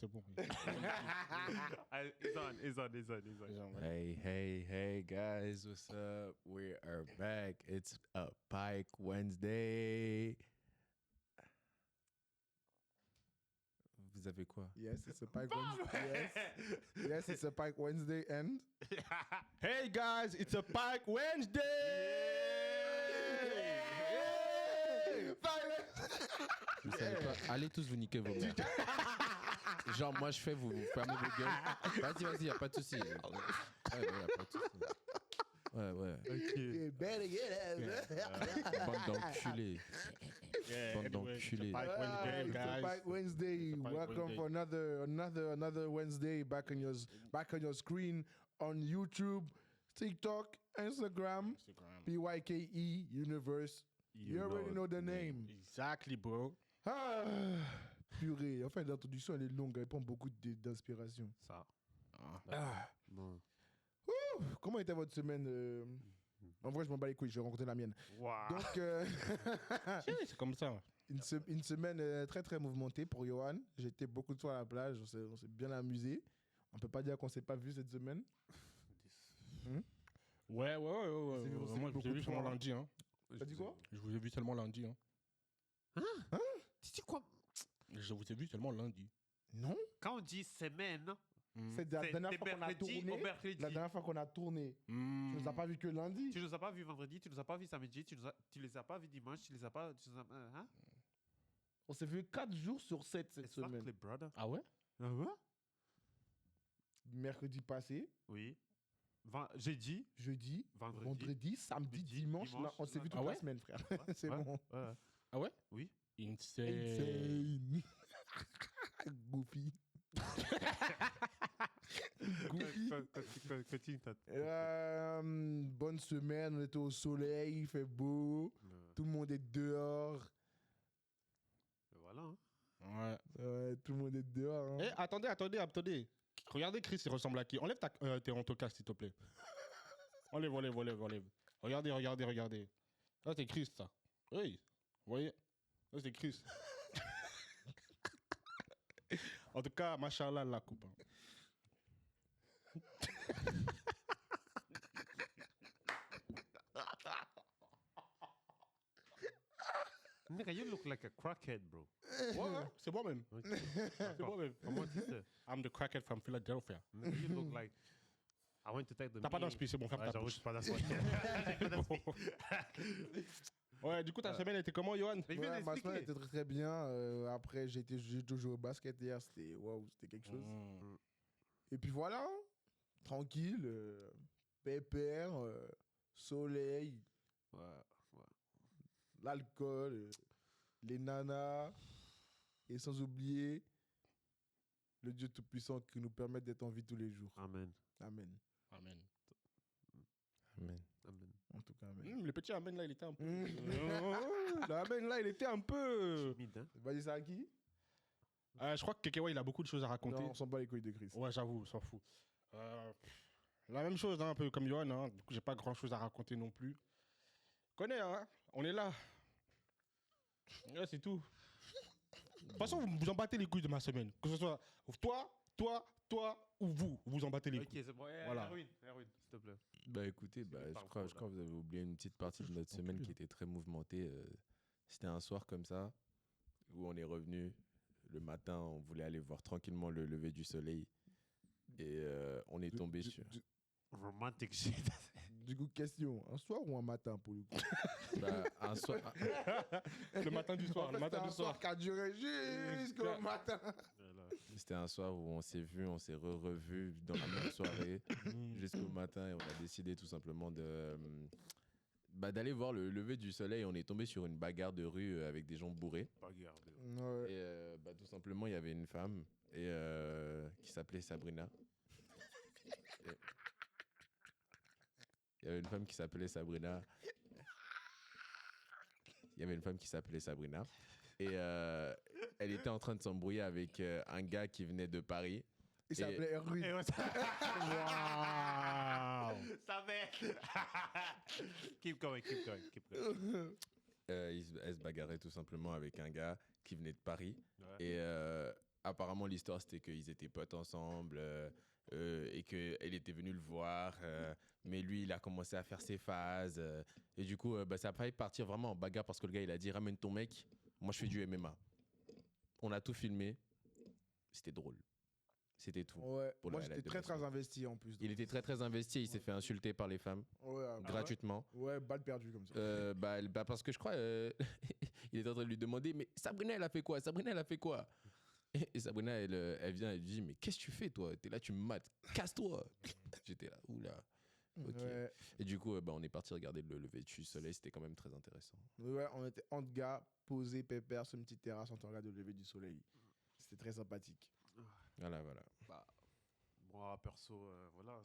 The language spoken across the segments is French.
c'est bon. He's on. Hey, guys, what's up? We are back. It's a Pike Wednesday. Vous avez quoi? Yes, it's a Pike Wednesday. Yes, it's a Pike Wednesday and... Hey guys, it's a Pike Wednesday! Vous savez quoi? Allez tous vous niquer vos mères. Genre, moi je fais, vous fermez vos gueules. Vas-y, y'a pas de soucis. Ouais, y'a pas de soucis. Ouais. You better get out. Bande d'enculés. Bande d'enculés. It's a Pike Wednesday. Welcome for another Wednesday back on your screen on YouTube, TikTok, Instagram. PYKE Universe. You already know the name. Exactly, bro. Purée. Enfin, l'introduction, elle est longue. Elle prend beaucoup d'inspiration. Ça. Bon. Comment était votre semaine En vrai, je m'en bats les couilles. J'ai rencontré la mienne. Wow. Donc, C'est comme ça. une semaine très, très mouvementée pour Johan. J'ai été beaucoup de fois à la plage. On s'est bien amusé. On peut pas dire qu'on s'est pas vu cette semaine. Ouais. Moi, je vous ai vu de seulement fois. lundi. Hein. T'as dit quoi? Je vous ai vu seulement lundi. Hein. Tu dis quoi? Je vous ai vu seulement lundi. Non. Quand on dit semaine, C'est la dernière fois qu'on a mercredi tourné. au mercredi. La dernière fois qu'on a tourné. Tu nous as pas vu que lundi. Tu nous as pas vu vendredi, tu nous as pas vu samedi, tu les as pas vu dimanche, tu les as pas... Hein? On s'est vu 4 jours sur 7 cette Exactly, semaine. brother. Ah ouais? Ah ouais? Mercredi passé, Oui. Jeudi. jeudi, Vendredi, samedi, dimanche. Là, on s'est vu toute Ah la ouais? semaine, frère. C'est Ouais, bon. ouais. Ah ouais? Oui. Insane. Insane. Goofy. Goofy. Continue. Bonne semaine, on était au soleil, il fait beau, tout le monde est dehors. Voilà. Hein. Ouais. Tout le monde est dehors. Hein. Eh, attendez. Regardez Chris, il ressemble à qui? Enlève tes autocastes, s'il te plaît. Enlève. Regardez. Là, c'est Chris, ça. Oui. Vous voyez? Là, c'est Chris. En tout cas, machallah, la coupe. Hein. Nigga, you look like a crackhead, bro. Ouais, c'est moi-même. C'est moi-même. Comment tu sais? I'm the crackhead from Philadelphia. Nigga, you look like... I went to take the... T'as pas d'inspi, c'est bon, ferme ta j'avoue, bouche. je suis pas d'inspi. Ouais, du coup, ta semaine était comment, Johan? Mais il vient Ouais, ma d'expliquer. semaine était très très bien. Après, j'ai toujours au basket hier. C'était waouh, c'était quelque chose. Et puis voilà, tranquille, pépère, soleil, l'alcool, les nanas, et sans oublier le Dieu Tout-Puissant qui nous permet d'être en vie tous les jours. Amen. Amen. Amen. En tout cas, amen. Le petit Amen là, il était un peu. L'Amen là, il était un peu. Timide, hein? Vas-y, ça à qui? Je crois que Kekewa, il a beaucoup de choses à raconter. Non, on s'en bat les couilles de Christ. Ouais, j'avoue, on s'en fout. La même chose, hein, un peu comme Johan. Hein. Du coup, j'ai pas grand chose à raconter non plus. Connais, hein? On est là. Ouais, c'est tout. De toute façon, vous en battez les couilles de ma semaine. Que ce soit toi ou vous en battez les Ok, couilles. c'est bon. Voilà. Erwin, s'il te plaît. Bah écoutez, je crois que vous avez oublié une petite partie de notre semaine qui était très mouvementée. C'était un soir comme ça où on est revenu le matin, on voulait aller voir tranquillement le lever du soleil et on est tombé sur... Romantic shit. Du coup, question, un soir ou un matin pour le coup? un soir... Le matin du soir. En fait, c'était un soir qui a duré jusqu'au matin. C'était un soir où on s'est vu, on s'est revu dans la même soirée jusqu'au matin et on a décidé tout simplement d'aller voir le lever du soleil. On est tombé sur une bagarre de rue avec des gens bourrés. Bagarre. Ouais. Et tout simplement, il y avait une femme qui s'appelait Sabrina. Il y avait une femme qui s'appelait Sabrina. Et elle était en train de s'embrouiller avec un gars qui venait de Paris. Il s'appelait Erwin. Waouh! Ça va. Keep going. Elle se bagarrait tout simplement avec un gars qui venait de Paris. Ouais. Et apparemment, l'histoire, c'était qu'ils étaient potes ensemble et qu'elle était venue le voir. Mais lui, il a commencé à faire ses phases. Et du coup, ça a failli partir vraiment en bagarre parce que le gars, il a dit « Ramène ton mec, moi, je fais du MMA. » On a tout filmé. C'était drôle. C'était tout. Ouais. Moi, j'étais très investi en plus. Il était très investi. Il s'est fait insulter par les femmes gratuitement. Ouais, balle perdue comme ça. Parce que je crois il était en train de lui demander mais Sabrina elle a fait quoi et Sabrina elle vient, elle dit mais qu'est-ce que tu fais toi, t'es là, tu me mates, casse-toi. J'étais là, oula. Ok. Ouais. Et du coup on est parti regarder le lever du soleil, c'était quand même très intéressant. Ouais, on était entre gars posés pépère sur une petite terrasse en train de regarder le lever du soleil. C'était très sympathique. Voilà. Moi perso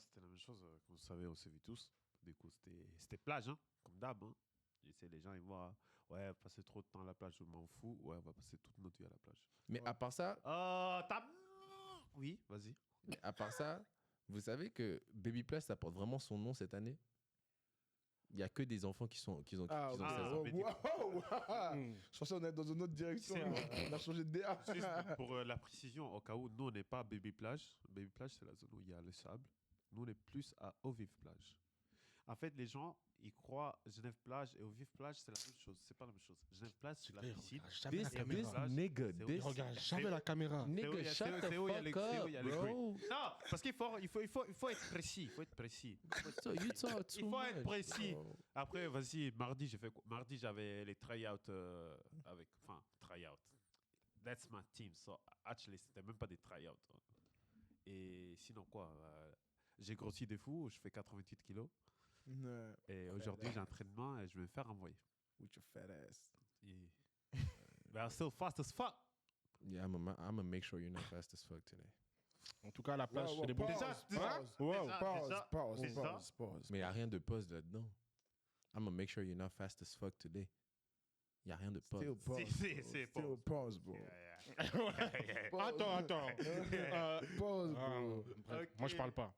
c'était la même chose, comme vous savez, on s'est vu tous. Du coup c'était plage comme d'hab. Les gens ils voient passer trop de temps à la plage, je m'en fous. Ouais, on va passer toute notre vie à la plage. Mais à part ça oui, vas-y. Mais à part ça, vous savez que Baby Plus ça porte vraiment son nom cette année. Il n'y a que des enfants qui ont 16 ans. Je pensais qu'on est dans une autre direction. On a changé de DA. Pour la précision, au cas où, nous, on n'est pas à Baby Plage. Baby Plage, c'est la zone où il y a le sable. Nous, on est plus à Eau Vive Plage. En fait, les gens, ils croient Genève Plage et Eau Vive Plage, c'est la même chose. C'est pas la même chose. Genève Plage, c'est la piscine. Regarde jamais la caméra. Nigga, shut the fuck up, bro. Non, parce qu'il faut être précis. Il faut être précis. You talk too Il faut être much, précis. bro. Après, vas-y, mardi, j'ai fait quoi? Mardi, j'avais les try-out try-out. That's my team. So, actually, c'était même pas des try-out. Et sinon, quoi? J'ai grossi des fous, je fais 88 kilos. Et aujourd'hui, j'ai un entraînement et je vais me faire envoyer. With your fat ass. But I'm still fast as fuck. Yeah, I'm gonna make sure you're not fast as fuck today. En tout cas, à la plage, c'est des bons. Pause. Mais il n'y a rien de pause là-dedans. I'm gonna make sure you're not fast as fuck today. Il n'y a rien de pause. Still pause. C'est Still pause, bro. Attends. Pause, bro. Bref, moi, je parle pas.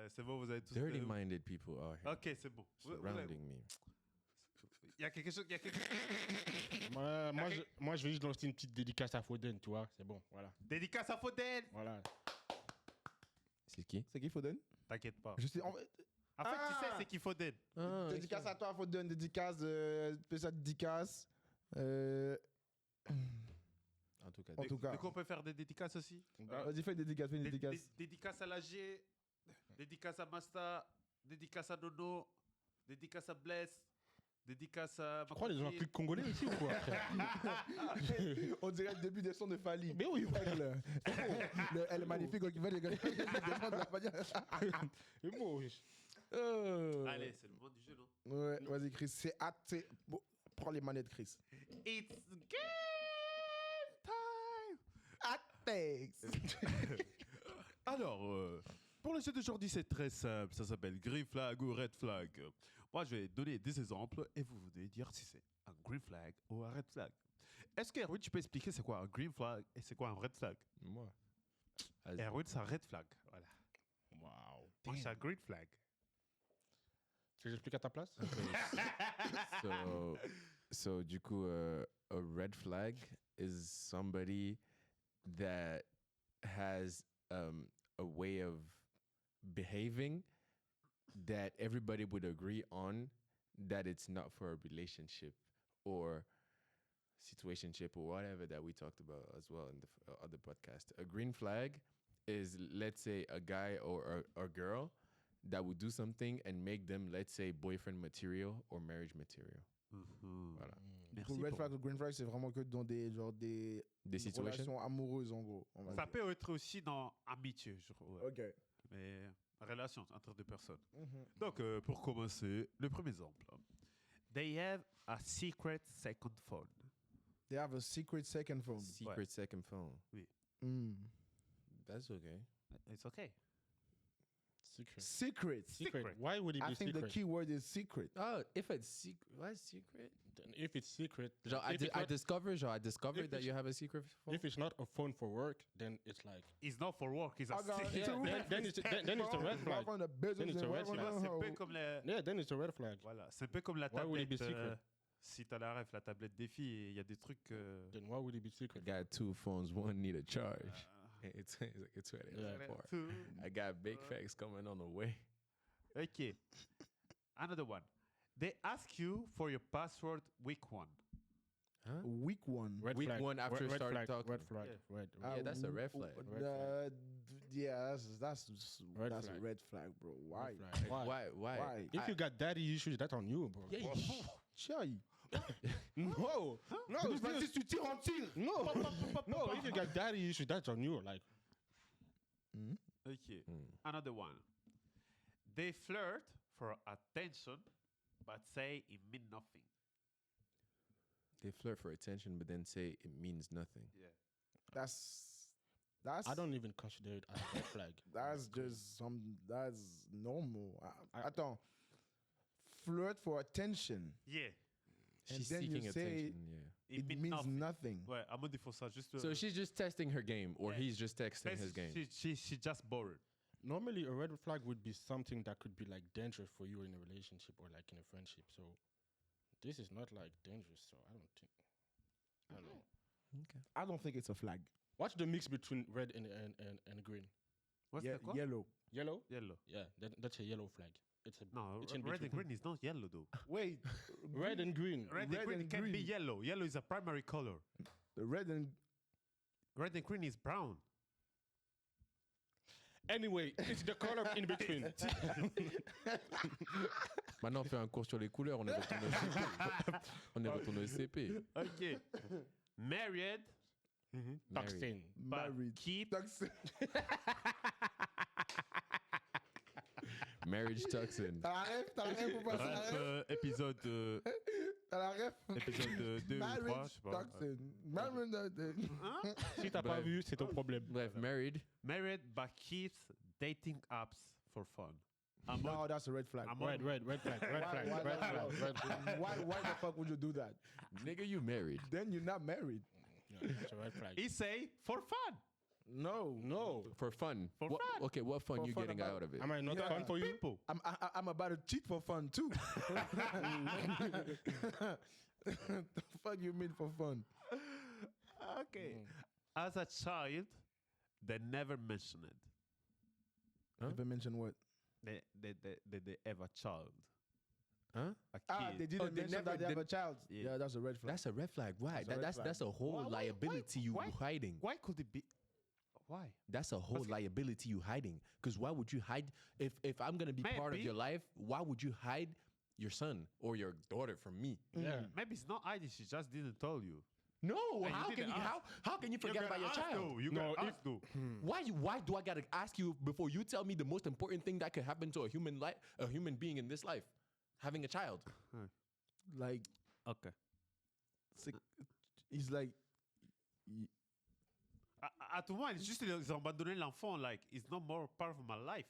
C'est bon, vous avez tous... Dirty-minded people are here. Ok, c'est bon. Surrounding me. Il y a quelque chose... Moi, je vais juste lancer une petite dédicace à Foden, tu vois. C'est bon, voilà. Dédicace à Foden. Voilà. C'est qui? C'est qui Foden? T'inquiète pas. Je sais, en fait, tu sais, c'est qui Foden. Dédicace à toi, Foden. Dédicace, spécial dédicace. En tout cas. Du coup, on peut faire des dédicaces aussi. Vas-y, fais une dédicace. Dédicace à l'AG, dédicace à Masta, dédicace à Nono, dédicace à Bless, dédicace à... Tu crois les gens plus congolais aussi ou quoi? On dirait le début des sons de Fali. Mais oui. Elle est magnifique, qui fait les gars. C'est beau. Allez, c'est le moment du jeu, non? Ouais, vas-y, Chris. C'est hâte. Bon, prends les manettes, Chris. It's game time! Thanks. Alors, pour le jeu d'aujourd'hui, c'est très simple. Ça s'appelle Green Flag ou Red Flag. Moi, je vais donner des exemples et vous devez dire si c'est un Green Flag ou un Red Flag. Est-ce que Erwin, tu peux expliquer c'est quoi un Green Flag et c'est quoi un Red Flag? Moi. Erwin, c'est un Red Flag. Voilà. Wow. Moi, c'est un Green Flag. Tu veux que j'explique à ta place? So, du coup, a red flag is somebody that has a way of behaving that everybody would agree on that it's not for a relationship or situationship or whatever that we talked about as well in the other podcast. A green flag is, let's say, a guy or a girl that would do something and make them, let's say, boyfriend material or marriage material. Voilà. Merci. Red flag ou green flag, c'est vraiment que dans des relations amoureuses, en gros. Ça peut être aussi dans amitié, je crois. Ok. Mais relation entre deux personnes. Donc, pour commencer, le premier exemple. They have a secret second phone. They have a secret second phone. Second phone. Oui. That's okay. It's okay. Secret. Why would it be secret? I think the key word is secret. Oh, if it's secret, why secret? If it's secret, genre, I discovered that you have a secret phone. If it's not a phone for work, then it's like it's not for work. It's a then it's a red flag. Then it's a red flag. C'est un peu comme Yeah, then it's a red flag. Voilà, c'est un peu comme la Why would it be tablette. secret? Si t'as la ref, la tablette défi, il y a des trucs. Then why would it be secret? I got 2 phones, one need a charge. It's like a 24. I got big facts coming on the way. Ok. Another one. They ask you for your password week 1. Huh? Week 1. Red Week flag. 1 after red start flag. talking. Red flag. Yeah. Red. Yeah, that's a red flag. Yeah, that's Red a flag. red flag, bro. Why? Red flag. Why? If you got daddy issues, that's on you, bro. Yeah, Chai. No. No. Because Francis, tu tires, on tire. No. No. If you got daddy issues, that's on you. Like. Ok. Another one. They flirt for attention, but say it means nothing. They flirt for attention, but then say it means nothing. Yeah. That's I don't even consider it as a red flag. That's just that's normal. Attends. Flirt for attention. Yeah. She's then you seeking say attention. Yeah. It means nothing. Ouais, à mode, il faut ça juste. So she's just testing her game, or Yeah. he's just texting his game. She just bored. Normally, a red flag would be something that could be like dangerous for you in a relationship or like in a friendship. So this is not like dangerous. So I don't know. Okay. I don't think it's a flag. What's the mix between red and green? What's the quoi? Yellow. Yellow? Yellow. Yeah, that's a yellow flag. It's a No, it's in red and between. green is not yellow though. Wait. Red and green. Red and green can be yellow. Yellow is a primary color. The red and Red and green is brown. Anyway, it's the color in between. Maintenant, on fait un cours sur les couleurs. On est retourné au CP. On est retourné au CP. Ok. Married, Toxin. but married. keep. Marriage toxin. T'as la ref pour passer la ref? Épisode T'as la ref? épisode 2 ou 3, je Marriage sais pas. toxin. Marriage. Si t'as pas Bref. vu, c'est ton problème. Bref, married. Married, but keeps dating apps for fun. No, that's a red flag. Red flag, red flag, red flag. Why the fuck would you do that? Nigga, you married. Then you're not married. Yeah, that's a red flag. He say for fun. No. For fun. For What- fun. Okay, what fun For you fun getting about- out of it? Am I not Yeah. fun for you? People. I'm about to cheat for fun too. The fuck you mean for fun? Okay. As a child, they never mention it. Huh? Never mention what? They have a child. Huh? A Ah, they kid. didn't they mention never that they have a did- child. Yeah. Yeah, that's a red flag. That's a red flag. Why? That's a red flag. That's a whole Why- liability you why- hiding. Why could it be? Why? That's a whole liability you hiding. Because why would you hide? If I'm gonna be part of Maybe. your life, why would you hide your son or your daughter from me? Yeah. Maybe it's not ID. She just didn't tell you. No. you How can didn't you ask. how can you forget about your child? You No, gotta if- ask though. Why do I gotta ask you before you tell me the most important thing that could happen to a human being in this life? Having a child. Like, Okay. he's like, À tout moment, juste ils ont abandonné l'enfant. Like, it's not more part of my life.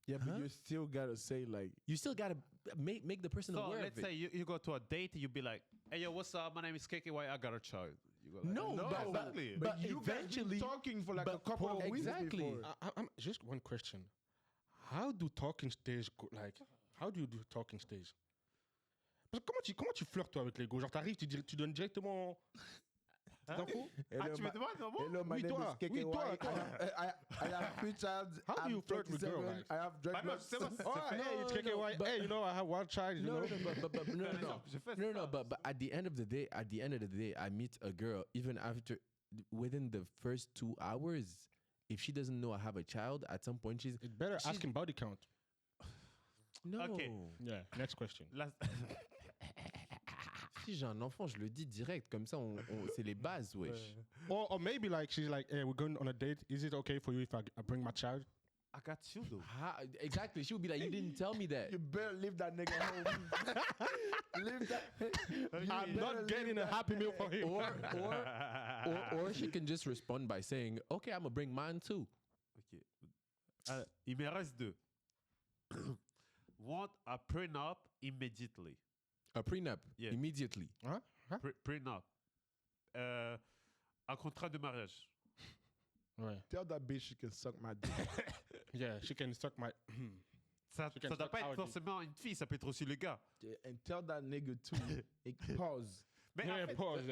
yeah, but Huh? you still gotta say like, You still gotta make the person So aware let's of it. say you go to a date, you be like, "Hey yo, what's up? My name is KKY. I got a child." You go like, No, exactly. but you guys been eventually, talking for like a but couple of weeks exactly. before. I'm just one question. How do talking stage go, like? How do you do talking stage? Parce que comment tu flirtes toi avec les gars? Genre t'arrives, tu donnes directement des infos? Ah, tu me demandes comment? Hello, my Oui, name toi. is KKY. Oui, toi, toi. I have 3 child. How do I'm you flirt with 27, girls, like? I have Bah non, dreadlocks. c'est moi, c'est Oh, fait. hey, it's No, KKY. but- Hey, you know I have one child. You No, know. but at the end of the day, I meet a girl. Even after, within the first 2 hours, if she doesn't know I have a child, at some point she's It's better she's- asking body count. no. Okay. Yeah. Next question. Si j'ai un enfant, je le dis direct. Comme ça, c'est les bases, wesh. Or maybe like she's like, hey, we're going on a date. Is it okay for you if I bring my child? I got you though. Exactly. She would be like, you didn't tell me that. You better leave that nigga home. Leave that. I'm not getting a happy meal for him. Or she can just respond by saying, okay, I'm gonna bring mine too. Ok. Il me reste 2. Want a prenup immediately. A prenup, Yeah. immediately. Huh? Prenup. Un contrat de mariage. Ouais. Tell that bitch she can suck my dick. Yeah, she can suck my. Ça doit pas être forcément une fille, ça peut être aussi le gars. And tell that nigga to pause. Mais Yeah, en fait, pause.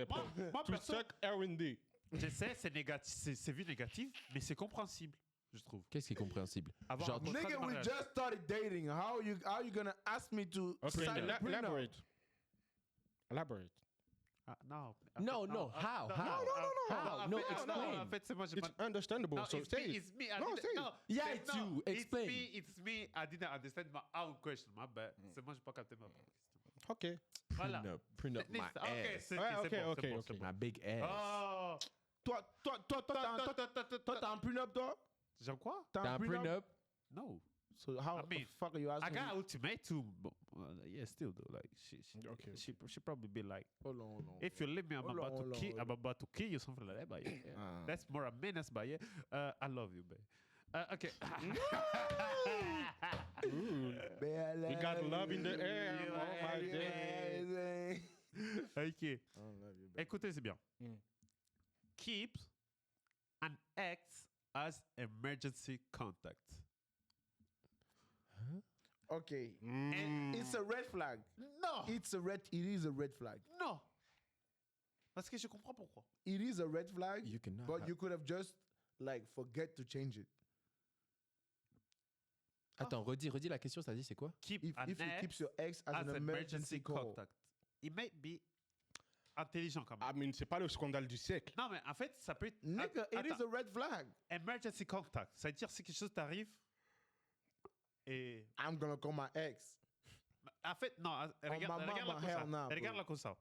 moi, To perso, suck R&D. je sais, c'est négatif, c'est vu négatif, mais c'est compréhensible, je trouve. Qu'est-ce qui est compréhensible? Avoir un contrat de Nigga, we mariage. just started dating. How you gonna ask me to Okay, sign a prenup? Elaborate. Non. No, No, how? No, No, en explain. fait, c'est moi, j'ai It's pas... understandable. No, So it's say me, it. it's me. I No, didn't- say it. no, Yeah, say- it's no, you. Explain. It's me. I didn't understand my own question. My bad. C'est moi, j'ai pas capté ma question. OK. Voilà. Prenup my Ok, ass. c'est Ouais, bon, ok, c'est ok, bon, ok. c'est bon. My big ass. Oh! Toi, t'as un prenup, toi? J'ai quoi? T'as un prenup? No. So how I mean, the fuck are you I asking got me? an ultimatum, but yeah, still though. Like Okay. she probably be like, Hold on. if you leave me, I'm Hold on, about hold to on, kill, hold I'm about to kill you, something like that. But yeah, Ah. that's more a menace. But yeah, I love you, babe. Okay. We got love in the air. You Oh my are- God. Ok. love you, babe. Écoutez, c'est bien. Mm. Keep an ex as emergency contact. Okay. Mm. And it's a red flag. No. It is a red flag. Non. Parce que je comprends pourquoi. It is a red flag, You cannot but have- you could have just like forget to change it. Attends, redis la question, ça dit c'est quoi? Keep If an you ex keep your ex as an emergency call. contact. It may be intelligent quand même. I mean, c'est pas le scandale du siècle. Non, mais en fait, ça peut être... Nigga, it is Attends. a red flag. Emergency contact. Ça veut dire si quelque chose t'arrive et... I'm gonna call my ex. En fait, non, regarde, my mama, hell nah, bro. regarde-la comme ça.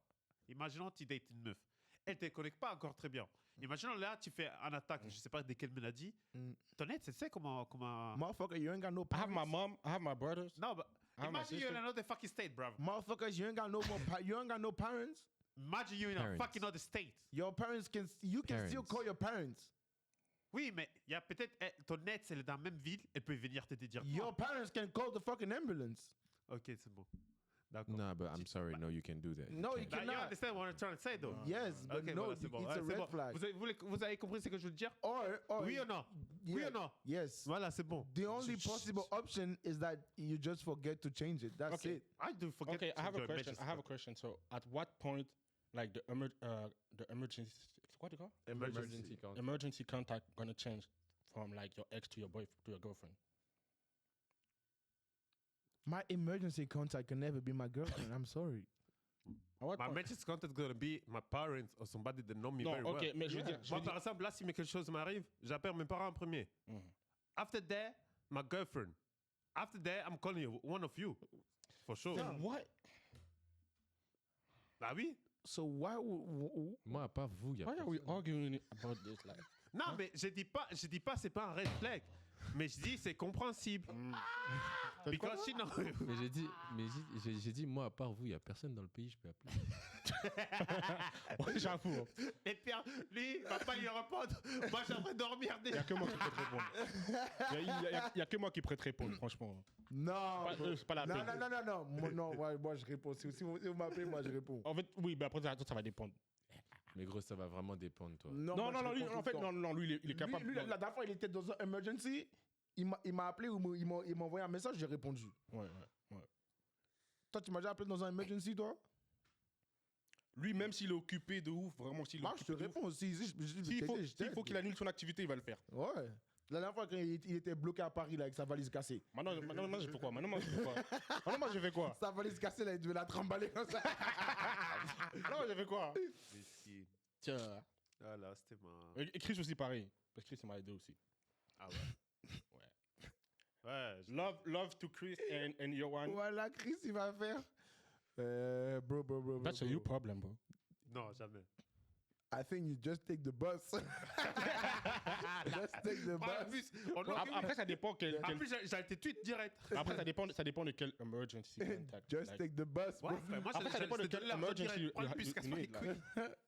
Imaginons que tu dates une meuf. Elle ne te connaît pas encore très bien. Imaginons là, tu fais un attaque, je sais pas de quelle maladie. Mm. Ton ex, tu sais comment... Motherfucker, you ain't got no I have parents. my mom, I have my brothers. Non, but Ah, my imagine you're in sister. another fucking state, bro. Motherfuckers, you ain't got no more. You ain't got no parents. Imagine you're in a Parents. fucking other state. Your parents can. You can still Parents. call your parents. Oui, mais il y a peut-être... ton ex, elle est dans la même ville, elle peut venir t'aider directement. Your parents can call the fucking ambulance. Ok, c'est bon. D'accord. Nah, but I'm sorry, no, you can do that. No, you can't. Bah, you cannot. understand what I'm trying to say, though? Yes, but Ok, no, voilà, c'est bon. it's Ouais, a c'est red bon. flag. Vous avez compris ce que je veux dire? Or Oui ou non? Oui yeah, ou non? Yes. Voilà, c'est bon. The only possible option is that you just forget to change it. That's Okay. it. I do forget Okay, to I have a enjoy question. matches, I have a but- question. So, at what point, like the emergency, what do you call emergency contact gonna change from like your ex to your to your girlfriend? My emergency contact can never be my girlfriend. I'm sorry. At what My point? matches contact gonna be my parents or somebody that know me Non, very ok, well. mais je veux dire, Moi, par exemple, là, si quelque chose m'arrive, j'appelle mes parents en premier. Mhm. After that, my girlfriend. After that, I'm calling you, one of you. For sure. Then what? Bah oui. So why would Moi, à part vous, il y a Why are we personne. arguing about this? Like, Non, mais je dis pas c'est pas un red flag. Mais je dis c'est compréhensible. Because sinon... Mais j'ai dit, moi, à part vous, il y a personne dans le pays, je peux appeler. ouais, j'avoue. Et Pierre, lui, il va pas lui répondre. Moi, j'aimerais dormir Il y déjà. a que moi qui peux te répondre. Il y a que moi qui pourrais te répondre, franchement. No, C'est pas la no, peine. no. Non, moi je réponds. Si vous m'appelez, moi je réponds. En fait, oui, mais après ça va dépendre. Mais gros, ça va vraiment dépendre, toi. Non, moi, je lui, réponds en tout fait, le temps. non, lui, il est capable. Lui, la dernière fois, il était dans un emergency. Il m'a appelé ou il m'a envoyé un message, j'ai répondu. Ouais. Toi, tu m'as déjà appelé dans un emergency, toi? Lui, même s'il est occupé de ouf, vraiment, s'il est Moi, je te occupé de ouf, réponds aussi. s'il faut qu'il annule son activité, il va le faire. Ouais. La dernière fois, quand il était bloqué à Paris là, avec sa valise cassée. Maintenant, je fais quoi? Maintenant, moi, je fais quoi? Sa valise cassée, là, il devait la trimballer comme ça. Non, je fais quoi? Tiens. Ah là, c'était ma... Et Chris aussi, pareil. Parce que Chris, il m'a aidé aussi. Ah ouais. Ouais. Love to Chris and Yohan. Voilà, Chris, il va faire. Bro. That's a you problem, bro. Non, jamais. I think you just take the bus. Just take the En bus. plus, Après, ça dépend quel... en plus j'ai été tweet direct. Après, ça dépend de quel emergency contact. Just take the bus, bro. Ouais, frère, moi, Après, ça dépend de quel emergency Prends le bus, casse pas les couilles.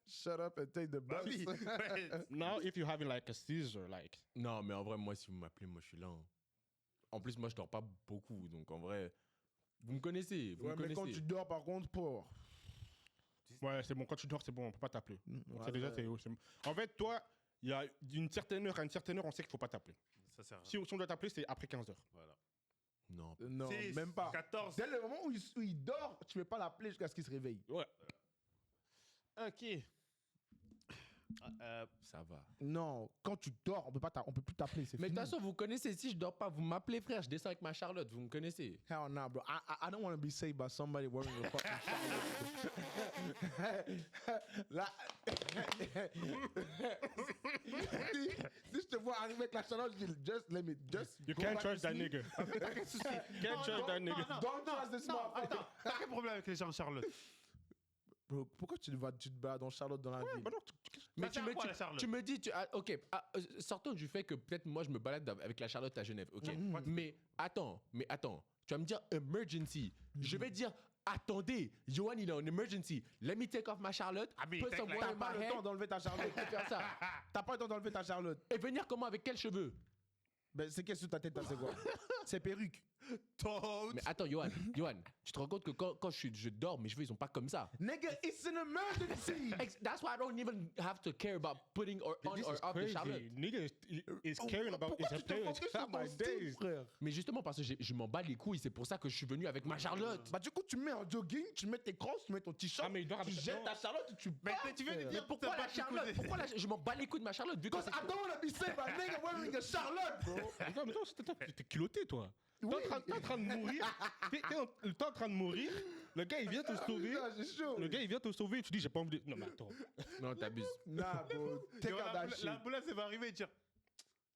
Shut up and take the Bah bus. oui. Ouais. Now, if you're having like a seizure, like... Non, mais en vrai, moi, si vous m'appelez, moi, je suis là. Hein. En plus, moi, je dors pas beaucoup. Donc, en vrai, vous me connaissez. Vous Ouais, me mais connaissez. quand tu dors, par contre, pour. Ouais, c'est bon. Quand tu dors, c'est bon. On peut pas t'appeler. Donc, c'est déjà, Ouais. c'est bon. En fait, toi, il y a d'une certaine heure à une certaine heure, on sait qu'il faut pas t'appeler. Ça sert à rien. Si on doit t'appeler, c'est après 15 heures. Voilà. Non. Non, 6, même pas. 14. Dès le moment où il dort, tu ne peux pas l'appeler jusqu'à ce qu'il se réveille. Ouais. Ok. Ça va. Non, quand tu dors, on peut plus t'appeler. C'est Mais de fini. toute façon, vous connaissez, si je dors pas, vous m'appelez, frère, je descends avec ma Charlotte, vous me connaissez. Hell nah, bro. I don't want to be saved by somebody wearing a fucking Charlotte. Là, si je te vois arriver avec la Charlotte, je dis, just You go can't back trust to that sleep. nigga. Can't trust that nigga. Don't trust this motherfucker. Attends, t'as quel problème avec les gens, Charlotte? Bro, pourquoi tu te balades en Charlotte dans la ville? Mais Ça sert à quoi, la Charlotte? tu me dis, ok, sortons du fait que peut-être moi je me balade avec la Charlotte à Genève, ok. Mais attends, tu vas me dire emergency. Je vais dire, attendez, Johan il est en emergency. Let me take off ma Charlotte. Put some water T'as in pas my le head. temps d'enlever ta Charlotte. Faire ça. T'as pas le temps d'enlever ta Charlotte. Et venir comment, avec quels cheveux? Ben, c'est qu'est-ce que ta tête, c'est quoi? C'est perruque. Mais attends, Johan, tu te rends compte que quand je dors, mes cheveux ils sont pas comme ça. Nigga, it's an emergency. That's why I don't even have to care about putting or on This or is off the crazy. Charlotte. Nigga is caring about Pourquoi his tu te appearance. focus sur My ton style, days. frère? Mais justement parce que je m'en bats les couilles, c'est pour ça que je suis venu avec ma Charlotte. Bah du coup, tu mets un jogging, tu mets tes crosses, tu mets ton t-shirt, Ah, mais il dort tu avec- jettes non. ta Charlotte et tu pars. tu viens de frère. dire Pourquoi la Charlotte? Je m'en bats les couilles de ma Charlotte vu que Because I don't want to be saved by a nigga wearing a Charlotte, bro. Attends, mais toi, t'es culotté, toi. Oui. T'es en train de mourir. T'es en train de mourir. Le gars, il vient te sauver. Ah, j'ai chaud. Le gars, il vient te sauver. Tu dis, j'ai pas envie de. Non, mais attends. Non, t'abuses. Nah, bro. Take out that shit. L'ambulance elle va arriver et dire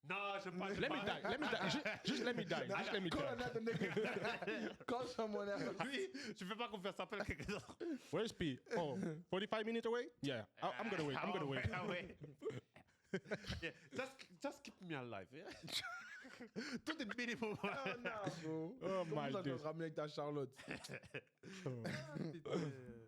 non, je pas. Let me die. Let me die. Just let me die. Just let me Call die. another nigga. Call someone else. Lui, je fais pas confiance, appelle quelqu'un d'autre. Where's P? Oh, 45 minutes away? Yeah. I'm gonna wait. I'm gonna wait. Ah ouais. Yeah, just keep me alive. Yeah? Tout est minimum. Oh, nah, bro. Oh Comment my ça, tu vas days. te ramener avec ta Charlotte?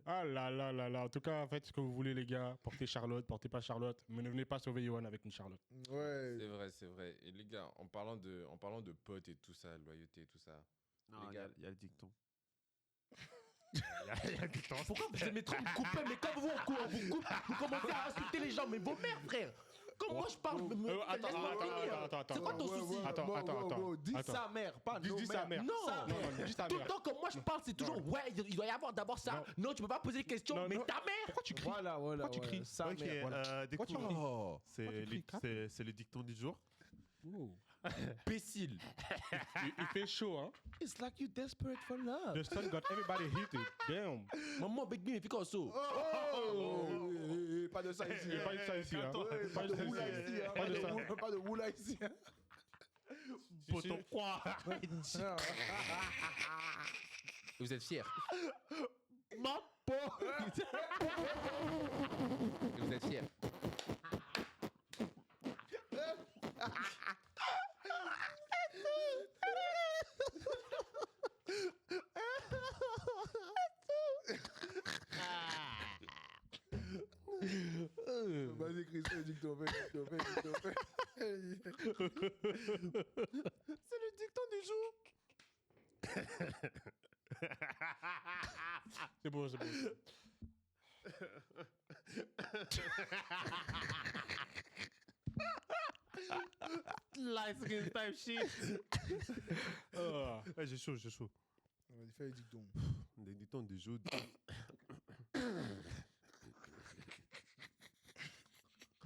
Ah là là là là. En tout cas, faites ce que vous voulez, les gars. Portez Charlotte, portez pas Charlotte. Mais ne venez pas sauver Johan avec une Charlotte. Ouais. C'est vrai. Et les gars, en parlant de potes et tout ça, loyauté et tout ça, Non, Les il gars. y a le dicton. Pourquoi vous aimez trop me couper? Mais quand vous vous commencez à insulter les gens, mais vos mères, frère. Quand moi je parle, Attends. C'est quoi ton souci? Attends. Dis sa mère, pas nos Dis sa mère. Non, Non, dis ta tout le mère. temps quand moi je parle, c'est toujours ouais, il doit y avoir d'abord ça. Non, tu peux pas poser de questions, Non, mais non. ta mère. Pourquoi tu cries? Voilà. Pourquoi tu cries? Sa Ok, mère. Pourquoi tu découvre. cries? Oh, C'est le dicton du jour. Imbécile. Il fait chaud, hein? It's like you desperate for love. The sun got everybody heated. Damn. Maman, big me, fica so. Pas de ça ici. Pas de ça ici, hein? Ouais, Pas Pas de de ça moula ici. ici. hein. Pas de ça. Pas de moula ici. hein. Poton quoi? Vous êtes fiers? Ma peau. Vous êtes fiers? Vas-y, Chris, fais le dicton, fais. C'est le dicton du jour. C'est bon. Light skin type shit. Ah. J'ai chaud. Vas-y, fais le dicton. Le dicton du jour.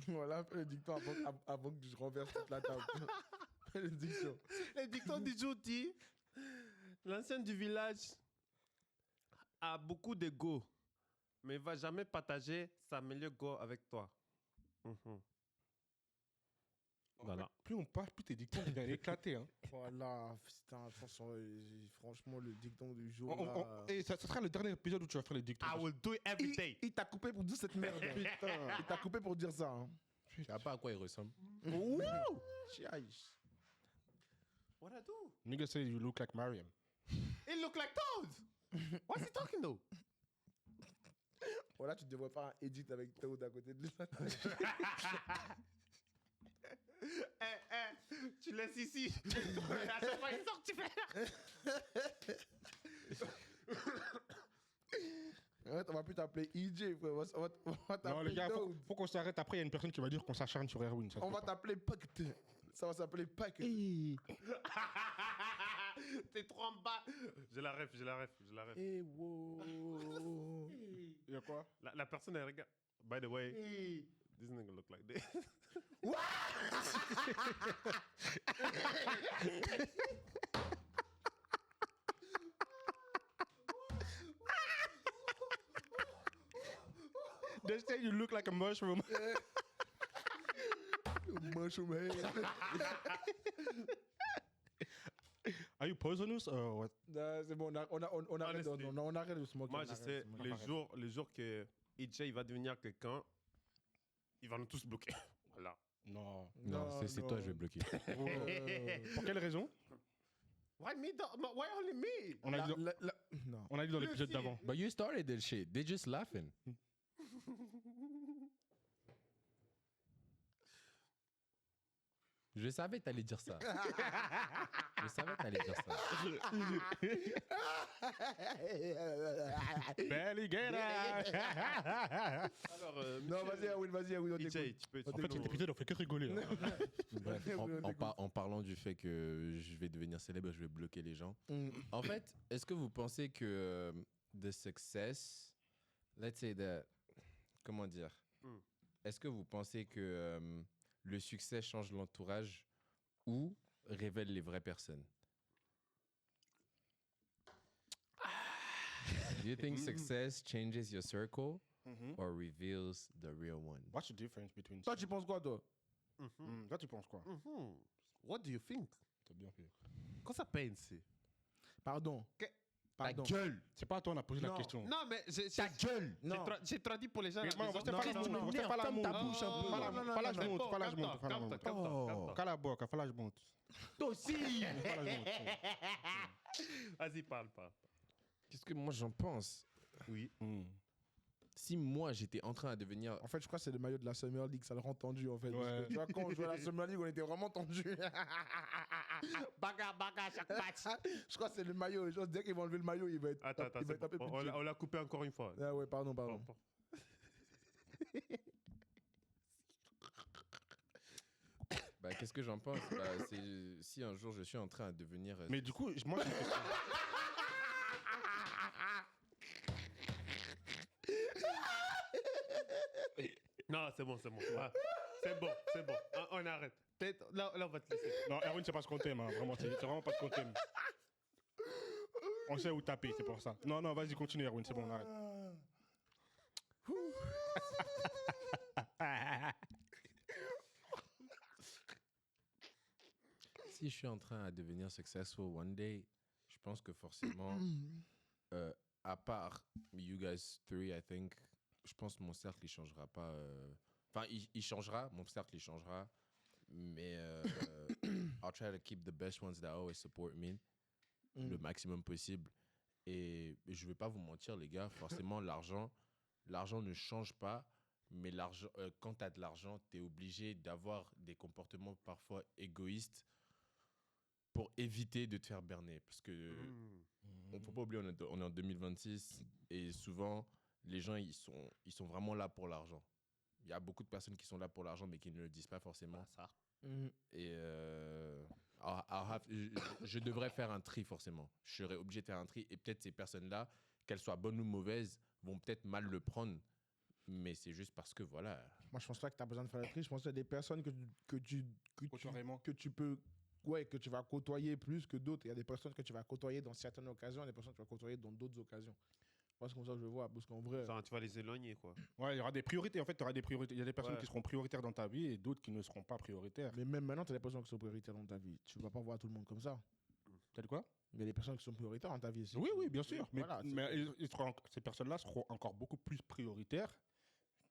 Voilà, fais le dicton avant que je renverse toute la table. Fais le dicton. Le dicton du jour dit l'ancien du village a beaucoup d'ego, mais il va jamais partager sa meilleure go avec toi. Voilà. Plus on parle, plus tes dictons deviennent éclatés, hein? Voilà, putain, franchement, le dicton du jour. là. Et ça sera le dernier épisode où tu vas faire les dictons. I will do it every day. Il t'a coupé pour dire cette merde. Putain. Il t'a coupé pour dire ça. Hein. Tu sais pas à quoi il ressemble. Ouh! Chiaïs. What I do? Nigga say you look like Mariam. It look like Toad. What's he talking though? Voilà, tu devrais faire un edit avec Toad à côté de lui. Tu laisses ici. À chaque fois, il sort, tu fais. Ouais, on va plus t'appeler EJ, frère. On va Non, t'appeler les gars, Toad. faut qu'on s'arrête. Après, il y a une personne qui va dire qu'on s'acharne sur Erwin. Ça se On fait va pas. t'appeler Puck. Ça va s'appeler Puck. T'es trop en bas. J'ai la ref. Hey, wow. Il y a quoi? La personne, elle regarde. By the way, this nigga look like this. They say you look like a mushroom. Mushroom head. Are you poisonous or what? C'est bon, on arrête de smoker. Moi, je sais, les jours que EJ il va devenir quelqu'un, il va nous tous bloquer. Voilà. Non. Non, c'est toi, je vais bloquer. Pour quelle raison? Why me? Why only me? On a dit Non. on a dit dans l'épisode d'avant. But you started that shit. They just laughing. Je savais que t'allais dire ça. Je savais que t'allais dire ça. Belly get out. Alors, Non, vas-y, Awil, on EJ, t'écoute. tu peux. En fait, cet épisode, on fait que rigoler. Là. Bref, en parlant du fait que je vais devenir célèbre, je vais bloquer les gens. En fait, est-ce que vous pensez que the success, let's say that, comment dire, est-ce que vous pensez que le succès change l'entourage ou révèle les vraies personnes? Do you think success changes your circle or reveals the real one? What's the difference between... Toi, tu penses quoi, toi? Toi, tu penses quoi? What do you think? T'as bien fait. Quand ça pense? Pardon. Pardon. Ta gueule. C'est pas à toi, on a posé la Non. question. Non, mais Ta gueule. Non. j'ai traduit pour les gens. Mais à la moi, on maison. va faire la Non, montre. On va non, faire la ferme ta montre. bouche un peu. Fala- Non, fala non, junto, Bon, fala capta, junto, fala capta, junto. capta. Cala a boca, fala junto. Toi aussi. Fala junto. Vas-y, parle. Qu'est-ce que moi j'en pense? Oui. Si moi j'étais en train de devenir... En fait, je crois que c'est le maillot de la Summer League, ça le rend tendu en fait. Parce Ouais. que, tu vois, quand on jouait à la Summer League, on était vraiment tendu. Baga, chaque match. Je crois que c'est le maillot. Je dès qu'ils vont enlever le maillot, il va être, Attends, il va être un peu plus chill. on l'a coupé encore une fois. Ah ouais, pardon. Bon. Bah, qu'est-ce que j'en pense? Bah, c'est si un jour je suis en train de devenir... Mais du coup, moi, j'ai une question. Non, c'est bon. Ah, c'est bon. On arrête. Là, on va te laisser. Non, Erwin, c'est pas ce qu'on t'aime. Hein. Vraiment, c'est vraiment pas ce qu'on t'aime. On sait où taper, c'est pour ça. Non, vas-y, continue, Erwin, c'est bon, on arrête. Si je suis en train de devenir successful one day, je pense que forcément, à part you guys three, I think, je pense que mon cercle, il changera pas. Enfin, il changera, mon cercle, il changera. Mais I'll try to keep the best ones that always support me le maximum possible. Et je vais pas vous mentir, les gars, forcément, l'argent ne change pas. Mais quand tu as de l'argent, tu es obligé d'avoir des comportements parfois égoïstes pour éviter de te faire berner. Parce que on ne faut pas oublier, on est en 2026 et souvent, les gens, ils sont vraiment là pour l'argent. Il y a beaucoup de personnes qui sont là pour l'argent, mais qui ne le disent pas forcément. Ça. Et je devrais faire un tri, forcément. Je serais obligé de faire un tri. Et peut-être ces personnes-là, qu'elles soient bonnes ou mauvaises, vont peut-être mal le prendre. Mais c'est juste parce que, voilà. Moi, je pense pas que tu as besoin de faire le tri. Je pense qu'il y a des personnes que tu peux... Ouais, que tu vas côtoyer plus que d'autres. Il y a des personnes que tu vas côtoyer dans certaines occasions, et des personnes que tu vas côtoyer dans d'autres occasions. Moi, c'est comme ça que je le vois, parce qu'en vrai... Genre, tu vas les éloigner, quoi. Ouais, il y aura des priorités. En fait, il y aura des priorités. Il y a des personnes qui seront prioritaires dans ta vie et d'autres qui ne seront pas prioritaires. Mais même maintenant, tu as des personnes qui sont prioritaires dans ta vie. Tu ne vas pas voir tout le monde comme ça. T'as dit quoi? Il y a des personnes qui sont prioritaires dans ta vie aussi. Oui, bien sûr. Mais, Voilà, ces personnes-là seront encore beaucoup plus prioritaires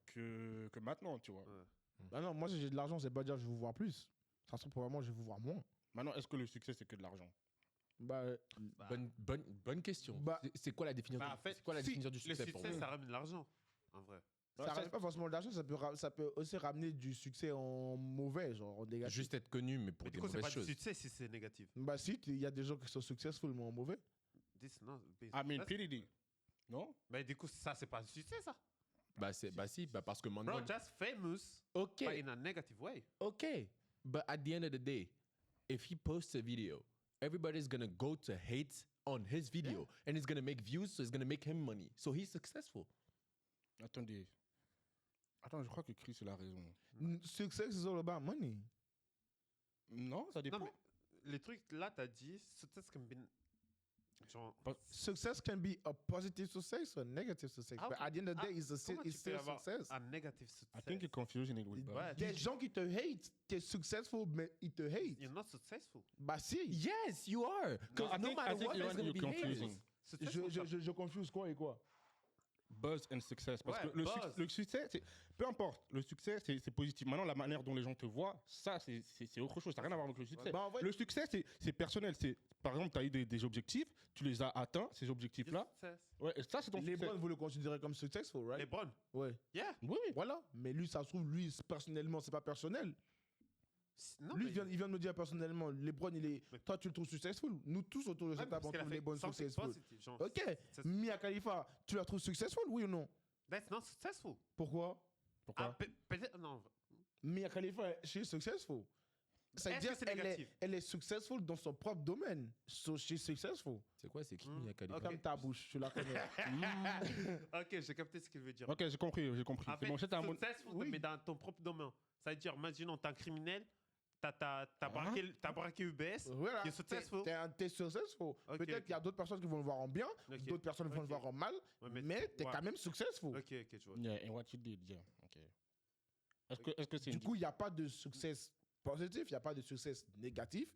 que maintenant, tu vois. Ouais. Bah non, moi, si j'ai de l'argent, c'est pas dire je vais vous voir plus. Ça se trouve, probablement, je vais vous voir moins. Maintenant, est-ce que le succès, c'est que de l'argent? Bonne question. Bah, c'est quoi la définition, En fait, c'est quoi la définition du le succès pour succès, vous? ça ramène de l'argent, en vrai. ça reste pas forcément de l'argent, ça peut aussi ramener du succès en mauvais, genre en négatif. Juste être connu, mais pour Mais des du coup, c'est mauvaises pas du choses. succès si c'est négatif. Bah si, il y a des gens qui sont successful, mais en mauvais. I mean, PDD. Non? Mais du coup, ça, c'est pas du succès, ça. Si, parce que maintenant... Bro, just famous, Ok, but in a negative way. okay. But at the end of the day, if he posts a video everybody's gonna go to hate on his video, and it's gonna make views, so it's gonna make him money. So he's successful. Attendez. Attends, je crois que Chris a raison. Success is all about money. Non, ça dépend. Non, mais le truc, là, t'as dit, success can be... Genre... Success can be a positive success or a negative success. But at the end of the day, it's still success. Un negative success. I think you're confusing it with Ouais, Des gens qui te hate, t'es successful, mais ils te hate. You're not successful. Bah si. Yes, you are. Because no matter what, there's gonna be haters. Je confuse quoi et quoi? Buzz and success. Parce Ouais, que le succès, peu importe, le succès, c'est positif. Maintenant, la manière dont les gens te voient, ça, c'est autre chose. Ça n'a rien à voir avec le succès. Bah, en fait- Le succès, c'est personnel. Par exemple, tu as eu des objectifs, tu les as atteints, ces objectifs-là. Success. Ouais, et ça, c'est ton succès. LeBron, vous le considérez comme successful, right? LeBron. Ouais. Yeah. Oui, oui. Voilà. Mais lui, ça se trouve, lui, personnellement, c'est pas personnel. Non, Lui, mais- il vient de me dire personnellement, LeBron, toi, tu le trouves successful. Nous tous autour de Ouais, cette mais table, on parce qu'elle a trouve fait LeBron something successful. positive, genre, Ok. c'est- Mia Khalifa, tu la trouves successful, oui ou non? That's not successful. Pourquoi? Pourquoi Peut-être... Non. Mia Khalifa, she's successful. C'est-à-dire, que c'est négatif? elle est successful dans son propre domaine. So she's successful. C'est quoi, c'est qui Hmm. Mia Khalifa? Ok. Comme ta bouche, tu la connais. Ok, j'ai capté ce qu'il veut dire. Ok, j'ai compris. En C'est fait, bon, c'est un mot. successful, Oui. mais dans ton propre domaine. Ça veut dire, imaginons, t'es un criminel, t'as braqué UBS, Voilà. qui est successful. T'es successful. Ok, Peut-être ok. qu'il y a d'autres personnes qui vont le voir en bien, Ok. d'autres personnes vont le Ok. voir en mal, Ouais, mais t'es ouais. quand même successful. Ok, je vois. Yeah, and what you did, yeah. Ok. Est-ce que c'est Du coup, il n'y a pas de succès positif, il n'y a pas de succès négatif.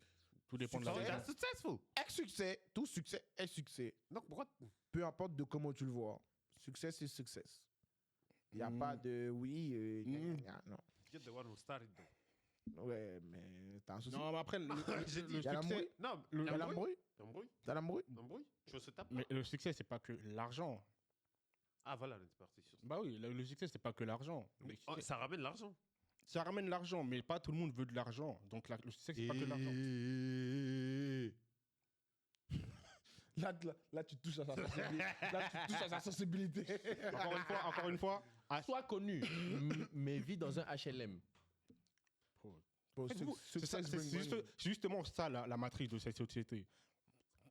tout dépend de la Ça veut dire raison. successful. Est succès, tout succès est succès. Donc, pourquoi... Peu importe de comment tu le vois. Succès, c'est succès. Il n'y a Mm. pas de oui, non. You're the one who started, though. Ouais, mais t'as un souci. Non, mais après, J'ai dit- Il y a succès, l'embrouille. Non, Le- T'as l'embrouille? L'embrouille. T'as l'embrouille? L'embrouille. Tu veux se taper? mais le succès, c'est pas que l'argent. Ah, voilà, on est parti sur ça. Bah oui, le succès, c'est pas que l'argent. Mais, oh, ça ramène l'argent. Ça ramène l'argent, mais pas tout le monde veut de l'argent. Donc le succès, c'est pas que l'argent. Là, tu touches à sa sensibilité. Là, tu touches à sa sensibilité. Encore une fois, Sois connu, mais vis dans un HLM. Bon, c'est justement ça la matrice de cette société.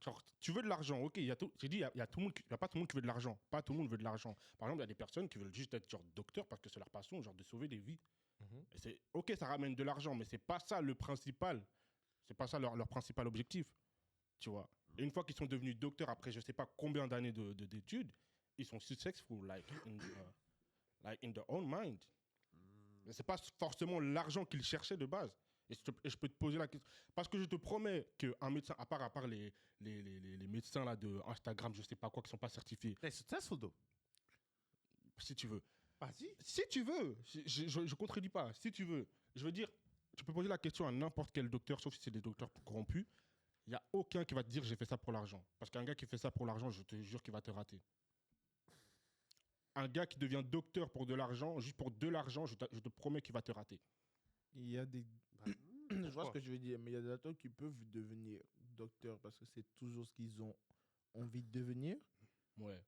Genre, tu veux de l'argent, ok. J'ai dit, il y a tout le monde, il y a pas tout le monde qui veut de l'argent. Pas tout le monde veut de l'argent. Par exemple, il y a des personnes qui veulent juste être genre docteur parce que c'est leur passion, genre de sauver des vies. Et c'est ok, ça ramène de l'argent, mais c'est pas ça le principal. C'est pas ça leur principal objectif. Tu vois. Et une fois qu'ils sont devenus docteurs après je sais pas combien d'années d'études, ils sont successful like in their own mind. Mais c'est pas forcément l'argent qu'ils cherchaient de base. Et je peux te poser la question parce que je te promets qu'un médecin, à part les médecins là de Instagram, je sais pas quoi, qui sont pas certifiés. T'es successful, though. Si tu veux. Vas-y. Si tu veux, je contredis pas. Si tu veux, je veux dire, tu peux poser la question à n'importe quel docteur, sauf si c'est des docteurs corrompus. Il n'y a aucun qui va te dire j'ai fait ça pour l'argent. Parce qu'un gars qui fait ça pour l'argent, je te jure qu'il va te rater. Un gars qui devient docteur pour de l'argent, juste pour de l'argent, je te promets qu'il va te rater. Il y a des. Je vois ce que je veux dire, mais il y a des docteurs qui peuvent devenir docteurs parce que c'est toujours ce qu'ils ont envie de devenir, Ouais.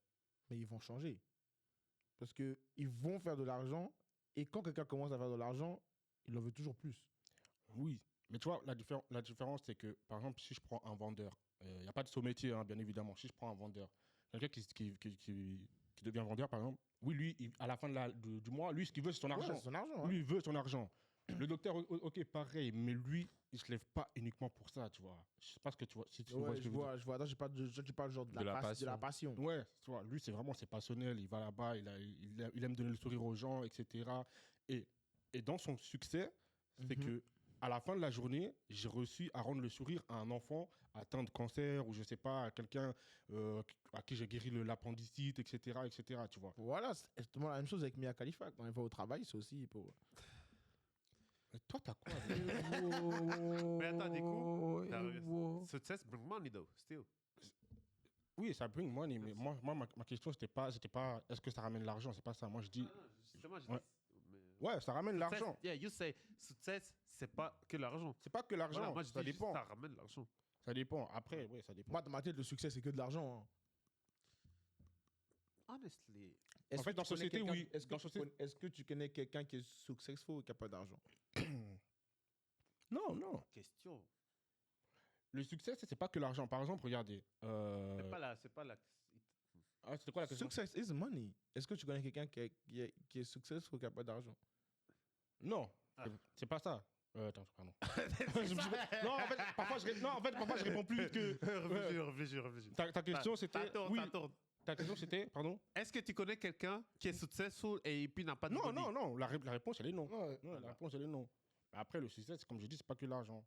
mais ils vont changer. Parce qu'ils vont faire de l'argent, et quand quelqu'un commence à faire de l'argent, il en veut toujours plus. Oui. Mais tu vois, la différence, c'est que, par exemple, si je prends un vendeur, il n'y a pas de sous-métier, hein, bien évidemment. Si je prends un vendeur, quelqu'un qui devient vendeur, par exemple, oui, lui, à la fin du mois, lui, ce qu'il veut, c'est son argent. Ouais, c'est son argent. hein. Lui, il veut son argent. Le docteur, ok, pareil, mais lui, il se lève pas uniquement pour ça, tu vois. Je sais pas ce que tu vois. Si tu vois Ouais, ce que je veux dire. vois. Attends, je parle genre de De la la passion. Ouais, tu vois, lui, c'est vraiment, c'est passionnel. Il va là-bas, il aime donner le sourire aux gens, etc. Et dans son succès, c'est que à la fin de la journée, j'ai réussi à rendre le sourire à un enfant atteint de cancer ou je sais pas, à quelqu'un à qui j'ai guéri l'appendicite, etc., etc., tu vois. Voilà, c'est exactement la même chose avec Mia Khalifa. Quand elle va au travail, c'est aussi pour. Mais toi, t'as quoi Mais attends, des coups. Success bring money, though, still. Oui, ça bring money, mais moi ma question, c'était pas est-ce que ça ramène l'argent, c'est pas ça. Moi, je dis, Justement, j'ai Ouais. dit- mais- ouais, ça ramène l'argent. Yeah, you say success, c'est pas que l'argent. C'est pas que l'argent, Voilà, moi, je ça dis juste dépend. ça ramène l'argent. Ça dépend. Après, ouais, ça dépend. Moi, dans ma tête, le succès, c'est que de l'argent. hein. Honestly. Est-ce En fait, que dans tu connais société, quelqu'un- oui. Est-ce que, Dans tu société- connais- est-ce que tu connais quelqu'un qui est successful et qui n'a pas d'argent? Non, non. Question. Le succès, c'est pas que l'argent. Par exemple, regardez. C'est pas la... Ah, c'était quoi la question? Success is money. Est-ce que tu connais quelqu'un qui est successful ou qui n'a pas d'argent? Non, c'est pas ça. Attends, pardon. Non, en fait, parfois, je réponds plus vite que... Réfléchis. Ta question, c'était... Attends. Ta question, c'était... Pardon? Est-ce que tu connais quelqu'un qui est successful et puis n'a pas de money? Non. La réponse, elle est non. Ouais. La réponse, elle est non. Après, le succès, comme j'ai dit, c'est pas que l'argent.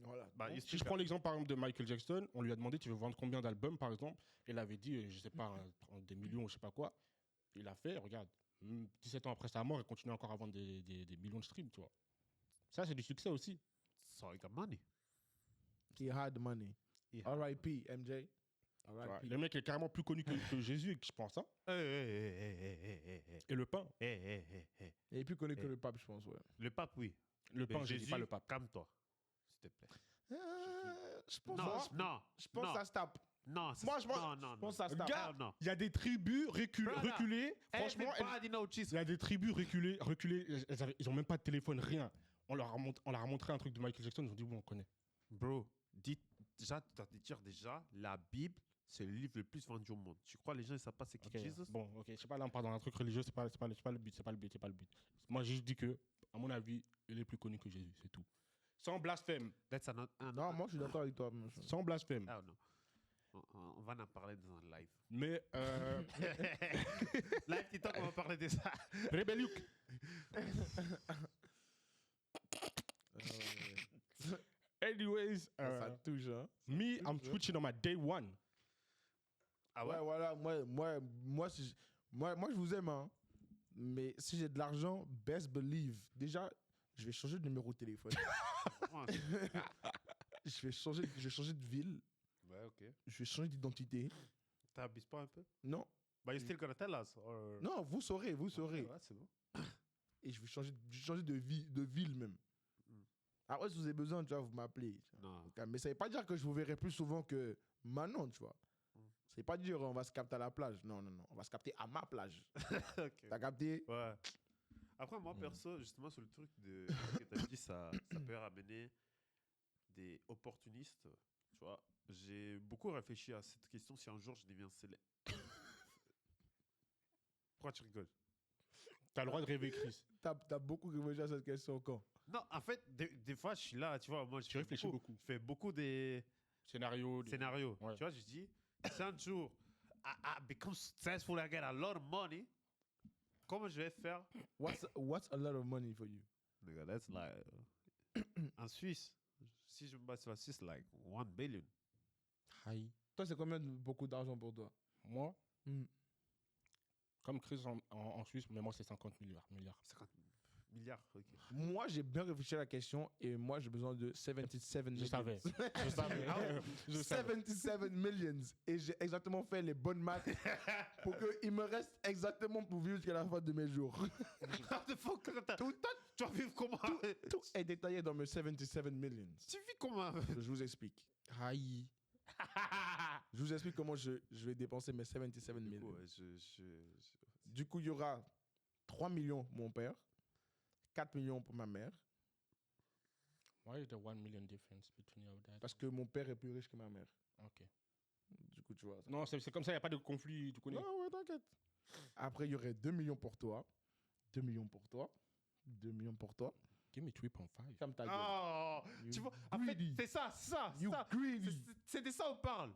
Voilà. Bah, Si je prends l'exemple, par exemple, de Michael Jackson, on lui a demandé, tu veux vendre combien d'albums, par exemple? Il avait dit, je sais pas, des millions, je sais pas quoi. Il a fait, regarde, 17 ans après sa mort, il continue encore à vendre des millions de streams, tu vois. Ça, c'est du succès aussi. So he got money. He had money. R.I.P. MJ. Le mec est carrément plus connu que Jésus, je pense. Hein. Et le pain. Il est plus connu que le pape, je pense, ouais. Le pape, oui. Le pain, je dis pas le pape. Calme-toi, s'il te plaît. Je pense que ça se tape. Non, Je pense que ça se tape. Gars, il y a des tribus reculées. Franchement, il y a des tribus reculées. Ils ont même pas de téléphone, rien. On leur a montré un truc de Michael Jackson, ils ont dit, bon, on connaît. Bro, déjà, tu dois te dire déjà, la Bible, c'est le livre le plus vendu au monde. Tu crois les gens, ils savent pas c'est qui Jésus? Bon, ok. Je sais pas, là, on parle dans un truc religieux, c'est pas le but. Moi, j'ai juste dit que, à mon avis, il est plus connu que Jésus, c'est tout. Sans blasphème. Non, moi, je suis d'accord avec toi. Sans blasphème. Ah non. On va en parler dans un live. Mais, Live TikTok, on va parler de ça. Rebelliuk. Anyways, Ça touche, hein. me, I'm switching on my day one. Ah Ouais, voilà. Moi, je vous aime, hein. Mais si j'ai de l'argent, best believe. Déjà, je vais changer de numéro de téléphone. je vais changer de ville. Ouais, ok. Je vais changer d'identité. T'abuses pas un peu? Non. But you still gonna tell us? Or... Non, vous saurez. Ouais, c'est bon. Et je vais changer de ville même. Après, si vous avez besoin, tu vois, vous m'appelez. Non. Mais ça ne veut pas dire que je vous verrai plus souvent que maintenant, tu vois. Ça ne veut pas dire on va se capter à la plage. Non. On va se capter à ma plage. Okay. T'as capté? Ouais. Après, moi, perso, justement, sur le truc que tu as dit, ça peut ramener des opportunistes. Tu vois, j'ai beaucoup réfléchi à cette question si un jour je deviens célèbre. Pourquoi tu rigoles? T'as le droit de rêver, Chris. T'as beaucoup réfléchi à cette question encore. Non, en fait, des fois, je suis là, tu vois, moi, Tu réfléchis beaucoup. Je fais beaucoup des Scénarios. scénarios. Ouais. Tu vois, je dis, si un jour, I become successful, I get a lot of money, comment je vais faire? What's a lot of money for you? Nigga, that's like... en Suisse, si je me base sur la Suisse, like 1 billion. Aïe. Toi, c'est combien beaucoup d'argent pour toi? Moi, comme Chris en Suisse, mais moi, c'est 50 milliards. 50 milliards, ok. Moi, j'ai bien réfléchi à la question et moi, j'ai besoin de 77 millions. Je savais. 77 millions. Et j'ai exactement fait les bonnes maths pour qu'il me reste exactement pour vivre jusqu'à la fin de mes jours. Tu vas vivre comment? Tout est détaillé dans mes 77 millions. Tu vis comment? Je vous explique. Aïe. Je vous explique comment je vais dépenser mes 77 millions. Du coup, il y aura 3 millions pour mon père, 4 millions pour ma mère. Why is there 1 million difference between your dad? Parce que mon père est plus riche que ma mère. Ok. Du coup, tu vois. Non, c'est comme ça, il n'y a pas de conflit, tu connais. Non, ouais, t'inquiète. Après, il y aurait 2 millions pour toi. 2 millions pour toi. 2 millions pour toi. Give me 3.5. Ferme ta gueule. Oh, tu vois, en fait, c'est ça. Greedy. C'est de ça on parle.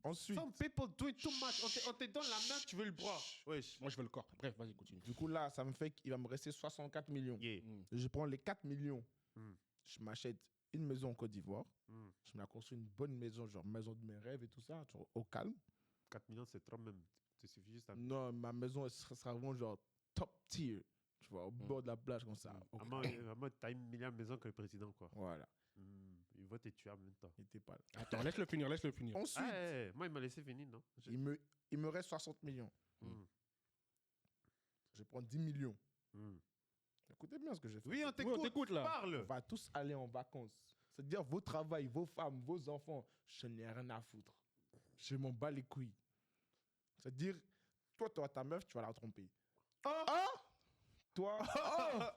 Ensuite, Some people do it too much. On te donne la main, tu veux le bras. Wesh. Moi, je veux le corps. Bref, vas-y, continue. du coup, là, ça me fait qu'il va me rester 64 millions. Yeah. Je prends les 4 millions. Mm. Je m'achète une maison en Côte d'Ivoire. Mm. Je me la construis une bonne maison, genre maison de mes rêves et tout ça, genre, au calme. 4 millions, c'est trop même. Tu suffit juste à... Non, ma maison elle sera vraiment genre top tier. Tu vois, au bord de la plage comme ça. au calme. Vraiment, t'as une meilleure maison que le président, quoi. Voilà. Il va te tuer en même temps. Il était pas là. Attends, laisse-le finir. Ensuite, Moi, il m'a laissé finir, non? il me reste 60 millions. Je prends 10 millions. Écoutez bien ce que j'ai fait. Oui, on Oui, on t'écoute, là. On Parle. va tous aller en vacances. C'est-à-dire vos travails, vos femmes, vos enfants, je n'ai rien à foutre. Je m'en bats les couilles. C'est-à-dire, toi, ta meuf, tu vas la tromper. Oh. Toi,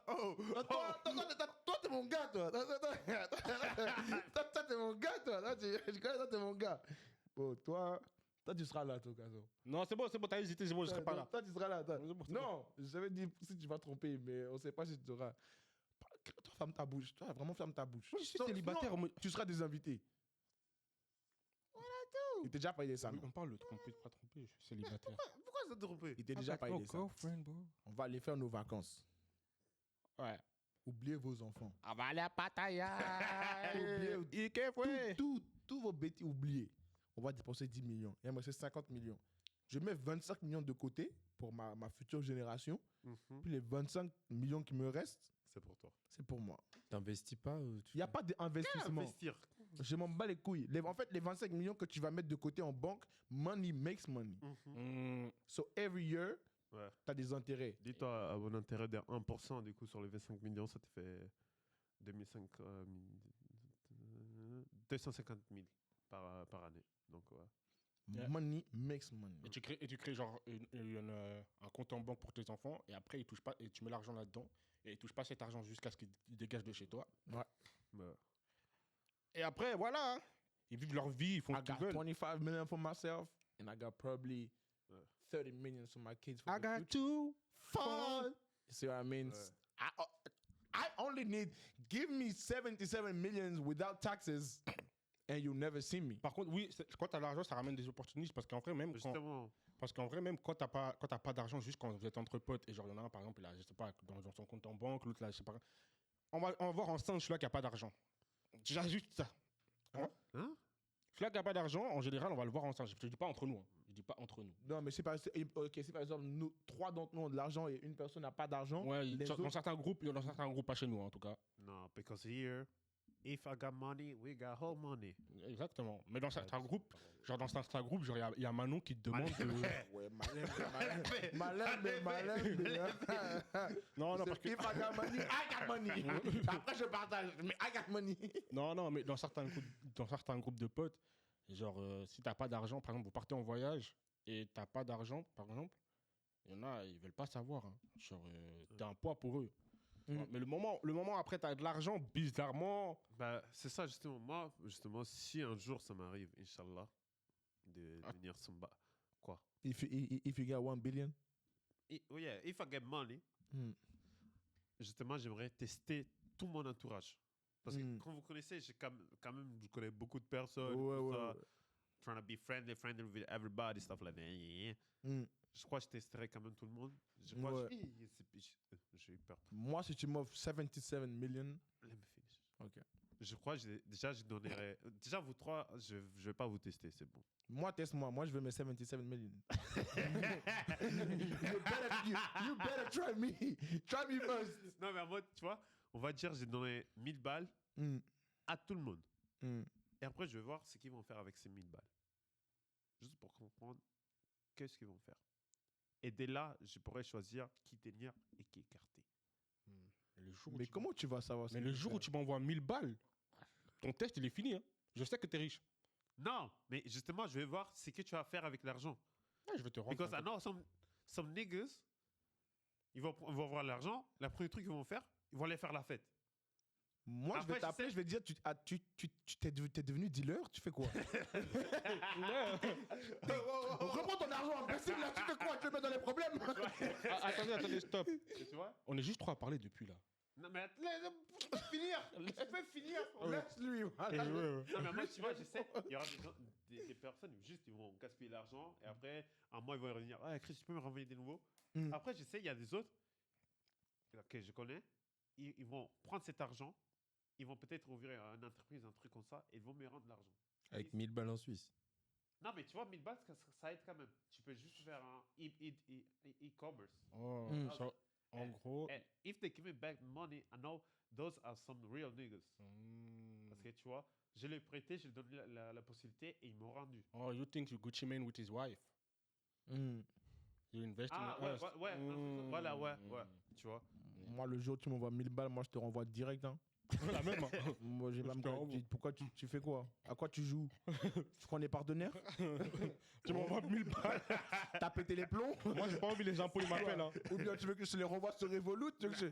toi, t'es mon gars, toi. Toi, t'es mon Toi, tu seras là, toi, Gazo. Non, c'est bon, t'as hésité, c'est bon, je serai pas là. Toi, tu seras là. Toi. C'est bon, c'est Non, j'avais dit si tu vas tromper, mais on ne sait pas si tu seras. Toi, ferme ta bouche. Toi, vraiment, ferme ta bouche. Moi, je suis célibataire. Sinon, tu seras des invités. Il t'a déjà parlé de ça, non? On parle de tromper, de pas tromper, je suis célibataire. Pourquoi ça te trompé? Il t'a déjà parlé de ça. On va aller faire nos vacances. Ouais. Oubliez vos enfants. On va aller à Pattaya. Oubliez tous vos bêtises, oubliez. On va dépenser 10 millions. Il me reste 50 millions. Je mets 25 millions de côté pour ma future génération. Puis les 25 millions qui me restent, C'est pour toi. c'est pour moi. T'investis pas ou Il n'y a pas d'investissement. Investir. Je m'en bats les couilles. En fait, les 25 millions que tu vas mettre de côté en banque, money makes money. So every year, Ouais. tu as des intérêts. Dis-toi, à bon intérêt de 1%, du coup, sur les 25 millions, ça te fait 250 000 par année. Donc, ouais. Yeah. Money makes money. Et tu crées genre un compte en banque pour tes enfants et après ils touchent pas et tu mets l'argent là-dedans et ils touchent pas cet argent jusqu'à ce qu'ils dégagent de chez toi. Ouais. Ouais. Et après voilà, hein. Ils vivent leur vie, ils font I ce qu'ils got veulent. 25 million for myself and I got probably Ouais. 30 million for my kids. For I the got future. too fun. You see what I mean? Ouais. I only need, give me 77 millions without taxes and you'll never see me. Par contre, oui, quand tu as l'argent, ça ramène des opportunistes parce qu'en vrai, même Justement. quand t'as pas d'argent, juste quand vous êtes entre potes, et genre, il y en a un, par exemple, là, je sais pas, dans son compte en banque, l'autre, là, je sais pas. On va voir ensemble celui-là qui a pas d'argent. J'ajoute ça. Hein? Celui-là qui a pas d'argent, en général, on va le voir ensemble. Je dis pas entre nous. Hein. Je dis pas entre nous. Non, mais si par exemple, nous, 3 d'entre nous ont de l'argent et une personne n'a pas d'argent, Ouais, les dans autres, certains groupes, pas chez nous, en tout cas. Non, because here, if I got money, we got whole money. Exactement. Mais dans certains groupes, genre, il y a Manon qui te demande de. ouais, malin. Non, parce que. If I got money, I got money. Après, je partage, mais I got money. Non, mais dans certains groupes de potes, genre, si t'as pas d'argent, par exemple, vous partez en voyage et t'as pas d'argent, par exemple, il y en a, ils veulent pas savoir. Hein. Genre, t'es un poids pour eux. Mais le moment après, t'as de l'argent, bizarrement. Bah, c'est ça, justement. Moi, si un jour ça m'arrive, Inch'Allah, de devenir Samba. Quoi? If you got 1 billion? Oh yeah, if I get money, justement, j'aimerais tester tout mon entourage. Parce que quand vous connaissez, quand même, je connais beaucoup de personnes. Ouais. Trying to be friendly with everybody, stuff like that. Je crois que je testerai quand même tout le monde. J'ai eu peur. Moi, si tu m'offres 77 million. Let me finish. Ok. Je crois que je donnerais. Déjà, vous trois, je vais pas vous tester, c'est bon. Moi, teste-moi. Moi, je veux mes 77 million. you better try me. Try me first. Non, mais en mode, tu vois, on va dire, j'ai donné 1000 balles à tout le monde. Et après, je vais voir ce qu'ils vont faire avec ces 1000 balles. Juste pour comprendre qu'est-ce qu'ils vont faire. Et dès là, je pourrais choisir qui tenir et qui écarter. Mais comment tu vas savoir ça? Mais le jour où tu m'envoies 1000 balles, ton test, il est fini. Hein. Je sais que t'es riche. Non, mais justement, je vais voir ce que tu vas faire avec l'argent. Ouais, je vais te rendre. Because I know some niggas, ils vont avoir l'argent. Le premier truc qu'ils vont faire, ils vont aller faire la fête. Moi, après, je vais t'appeler, je vais dire, t'es devenu dealer, tu fais quoi? Reprends ton argent, imbécile, là, tu fais quoi? Tu le mets dans les problèmes? Attendez, stop. Tu vois? On est juste trois à parler depuis là. Non, mais tu peux finir. Laisse-lui. Non, mais moi, tu vois, je sais, il y aura des personnes, juste, ils vont gaspiller l'argent et après, un mois, ils vont revenir. Ah, Chris, tu peux me renvoyer des nouveaux? Après, je sais, il y a des autres que je connais. Ils vont prendre cet argent. Ils vont peut-être ouvrir une entreprise, un truc comme ça, et ils vont me rendre l'argent. Avec 1000 balles en Suisse. Non, mais tu vois, 1000 balles, ça aide quand même. Tu peux juste faire un e-commerce. En gros. And if they give me back money, I know those are some real niggas. Parce que tu vois, je l'ai prêté, je lui ai donné la possibilité et ils m'ont rendu. Oh, you think you Gucci Mane with his wife? You invest in us. Voilà, tu vois. Moi, le jour où tu m'envoies 1000 balles, moi, je te renvoie direct. Hein. La même. Moi, j'ai même pourquoi tu fais quoi? À quoi tu joues? Parce qu'on est partenaires? Tu m'envoies 1000 balles. T'as pété les plombs? Moi, j'ai pas envie les impôts, ils m'appellent. Hein. Ou bien tu veux que je les renvoie sur Revolut? Tu veux...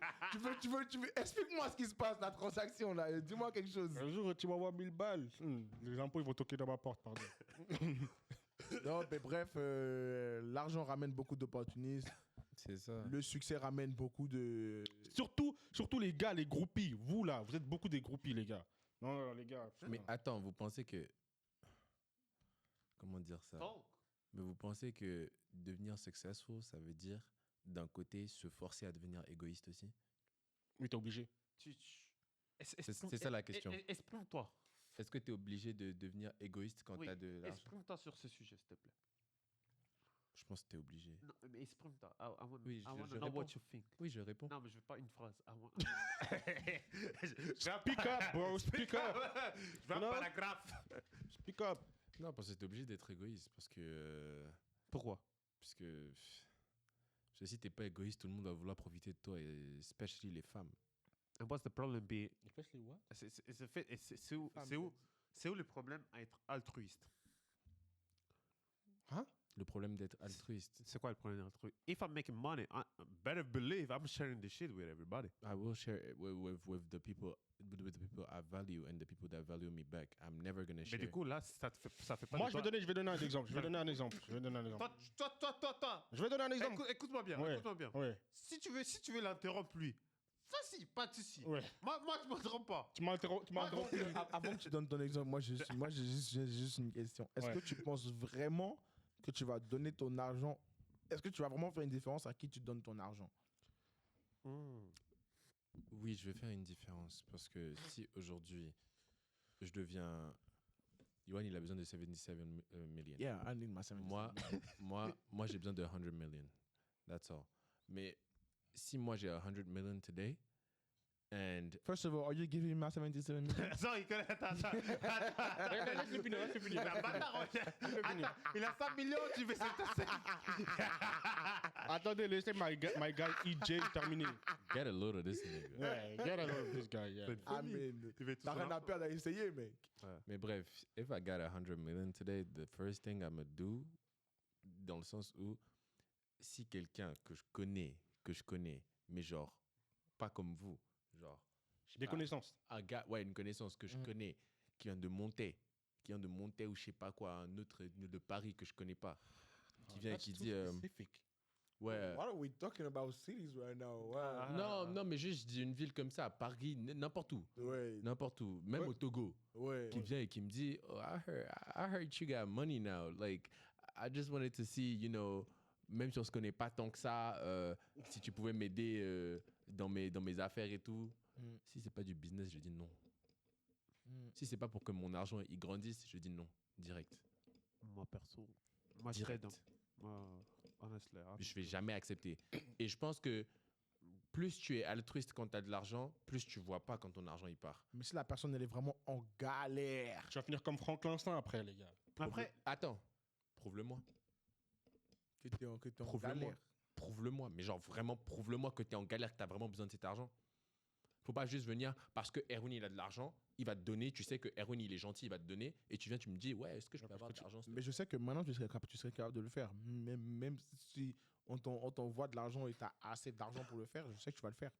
Explique-moi ce qui se passe, la transaction, là. Dis-moi quelque chose. Un jour, tu m'envoies 1000 balles. Les impôts, ils vont toquer dans ma porte, pardon. Non, mais bref, l'argent ramène beaucoup d'opportunistes. C'est ça. Le succès ramène beaucoup de... Surtout les gars, les groupies. Vous, là, vous êtes beaucoup des groupies, les gars. Non, les gars. Mais attends, vous pensez que... Comment dire ça? Mais vous pensez que devenir successful, ça veut dire, d'un côté, se forcer à devenir égoïste aussi? Oui, t'es obligé. C'est ça la question. Exprime-toi. Est-ce que tu es obligé de devenir égoïste quand tu as de l'argent? Exprime-toi sur ce sujet, s'il te plaît. Je pense que tu es obligé. Non, mais exprime-toi. Oui, I want to je know réponds. what you think. Oui, je réponds. Non, mais je veux pas une phrase. Speak up, bro. Speak up. Je veux un paragraphe. Speak up. Non, parce que tu es obligé d'être égoïste. Parce que... Pourquoi? Parce que si tu n'es pas égoïste, tout le monde va vouloir profiter de toi, et especially les femmes. And what's the problem be? Especially what? C'est où le problème à être altruiste? Hein? Le problème d'être altruiste. C'est quoi le problème d'être altruiste? If I'm making money, I better believe I'm sharing the shit with everybody. I will share it with the people I value and the people that value me back. I'm never going to share. Mais du coup, là, ça fait pas Moi, de je toi- vais donner un exemple. Je vais donner un exemple. Toi. Je vais donner un exemple. Écoute-moi bien. Ouais. Écoute-moi bien. Ouais. Si tu veux l'interrompre, lui, vas-y, pas de souci. Ouais. Moi, je m'interromps pas. Tu m'as interrompu. Avant que tu donnes ton exemple, moi, j'ai juste une question. Est-ce Ouais. que tu penses vraiment que tu vas donner ton argent? Est-ce que tu vas vraiment faire une différence à qui tu donnes ton argent? Oui, je vais faire une différence. Parce que si aujourd'hui, je deviens... Yohan, il a besoin de 77 million. Yeah, I need my 70. Moi, j'ai besoin de 100 million. That's all. Mais si moi, j'ai 100 million today, and... First of all, are you giving me my 77 million? Non, il connaît. Attends. Laisse-le finir. Il a 5 millions, tu veux 75. Attendez, laissez my guy EJ terminer. Get a load of this nigga. Yeah, get a load of this guy, yeah. I mean, t'as rien à perdre à essayer, mec. Mais bref, if I got 100 million today, the first thing I'm gonna do, dans le sens où, si quelqu'un que je connais, mais genre, pas comme vous, genre... Des connaissances. Un gars, ouais, une connaissance que je connais, qui vient de monter ou je sais pas quoi, un autre de Paris que je connais pas, qui vient et qui dit... ouais. What are we talking about cities right now? Wow. Non, mais juste, je dis une ville comme ça, Paris, n'importe où. Ouais. N'importe où, même au Togo, Ouais. qui vient et qui me dit, oh, I heard you got money now. Like, I just wanted to see, you know, même si on se connaît pas tant que ça, si tu pouvais m'aider dans mes affaires et tout. Si c'est pas du business, je dis non. Si c'est pas pour que mon argent il grandisse, je dis non, direct. Moi, perso, moi, Direct. je serais dans... honestly, Je vais jamais accepter. Et je pense que plus tu es altruiste quand tu as de l'argent, plus tu vois pas quand ton argent il part. Mais si la personne, elle est vraiment en galère. Tu vas finir comme Franklin Saint après, les gars. Après, Attends, prouve-le-moi. Que t'es en Prouve-le-moi. galère. Prouve-le-moi. Mais genre vraiment, prouve-le-moi que tu es en galère, que tu as vraiment besoin de cet argent. Faut pas juste venir parce que Erwin il a de l'argent, il va te donner. Tu sais que Erwin il est gentil, il va te donner. Et tu viens, tu me dis, ouais, est-ce que je peux avoir de l'argent? Mais je sais que maintenant, tu serais capable de le faire. Même si on t'envoie de l'argent et tu as assez d'argent pour le faire, je sais que tu vas le faire.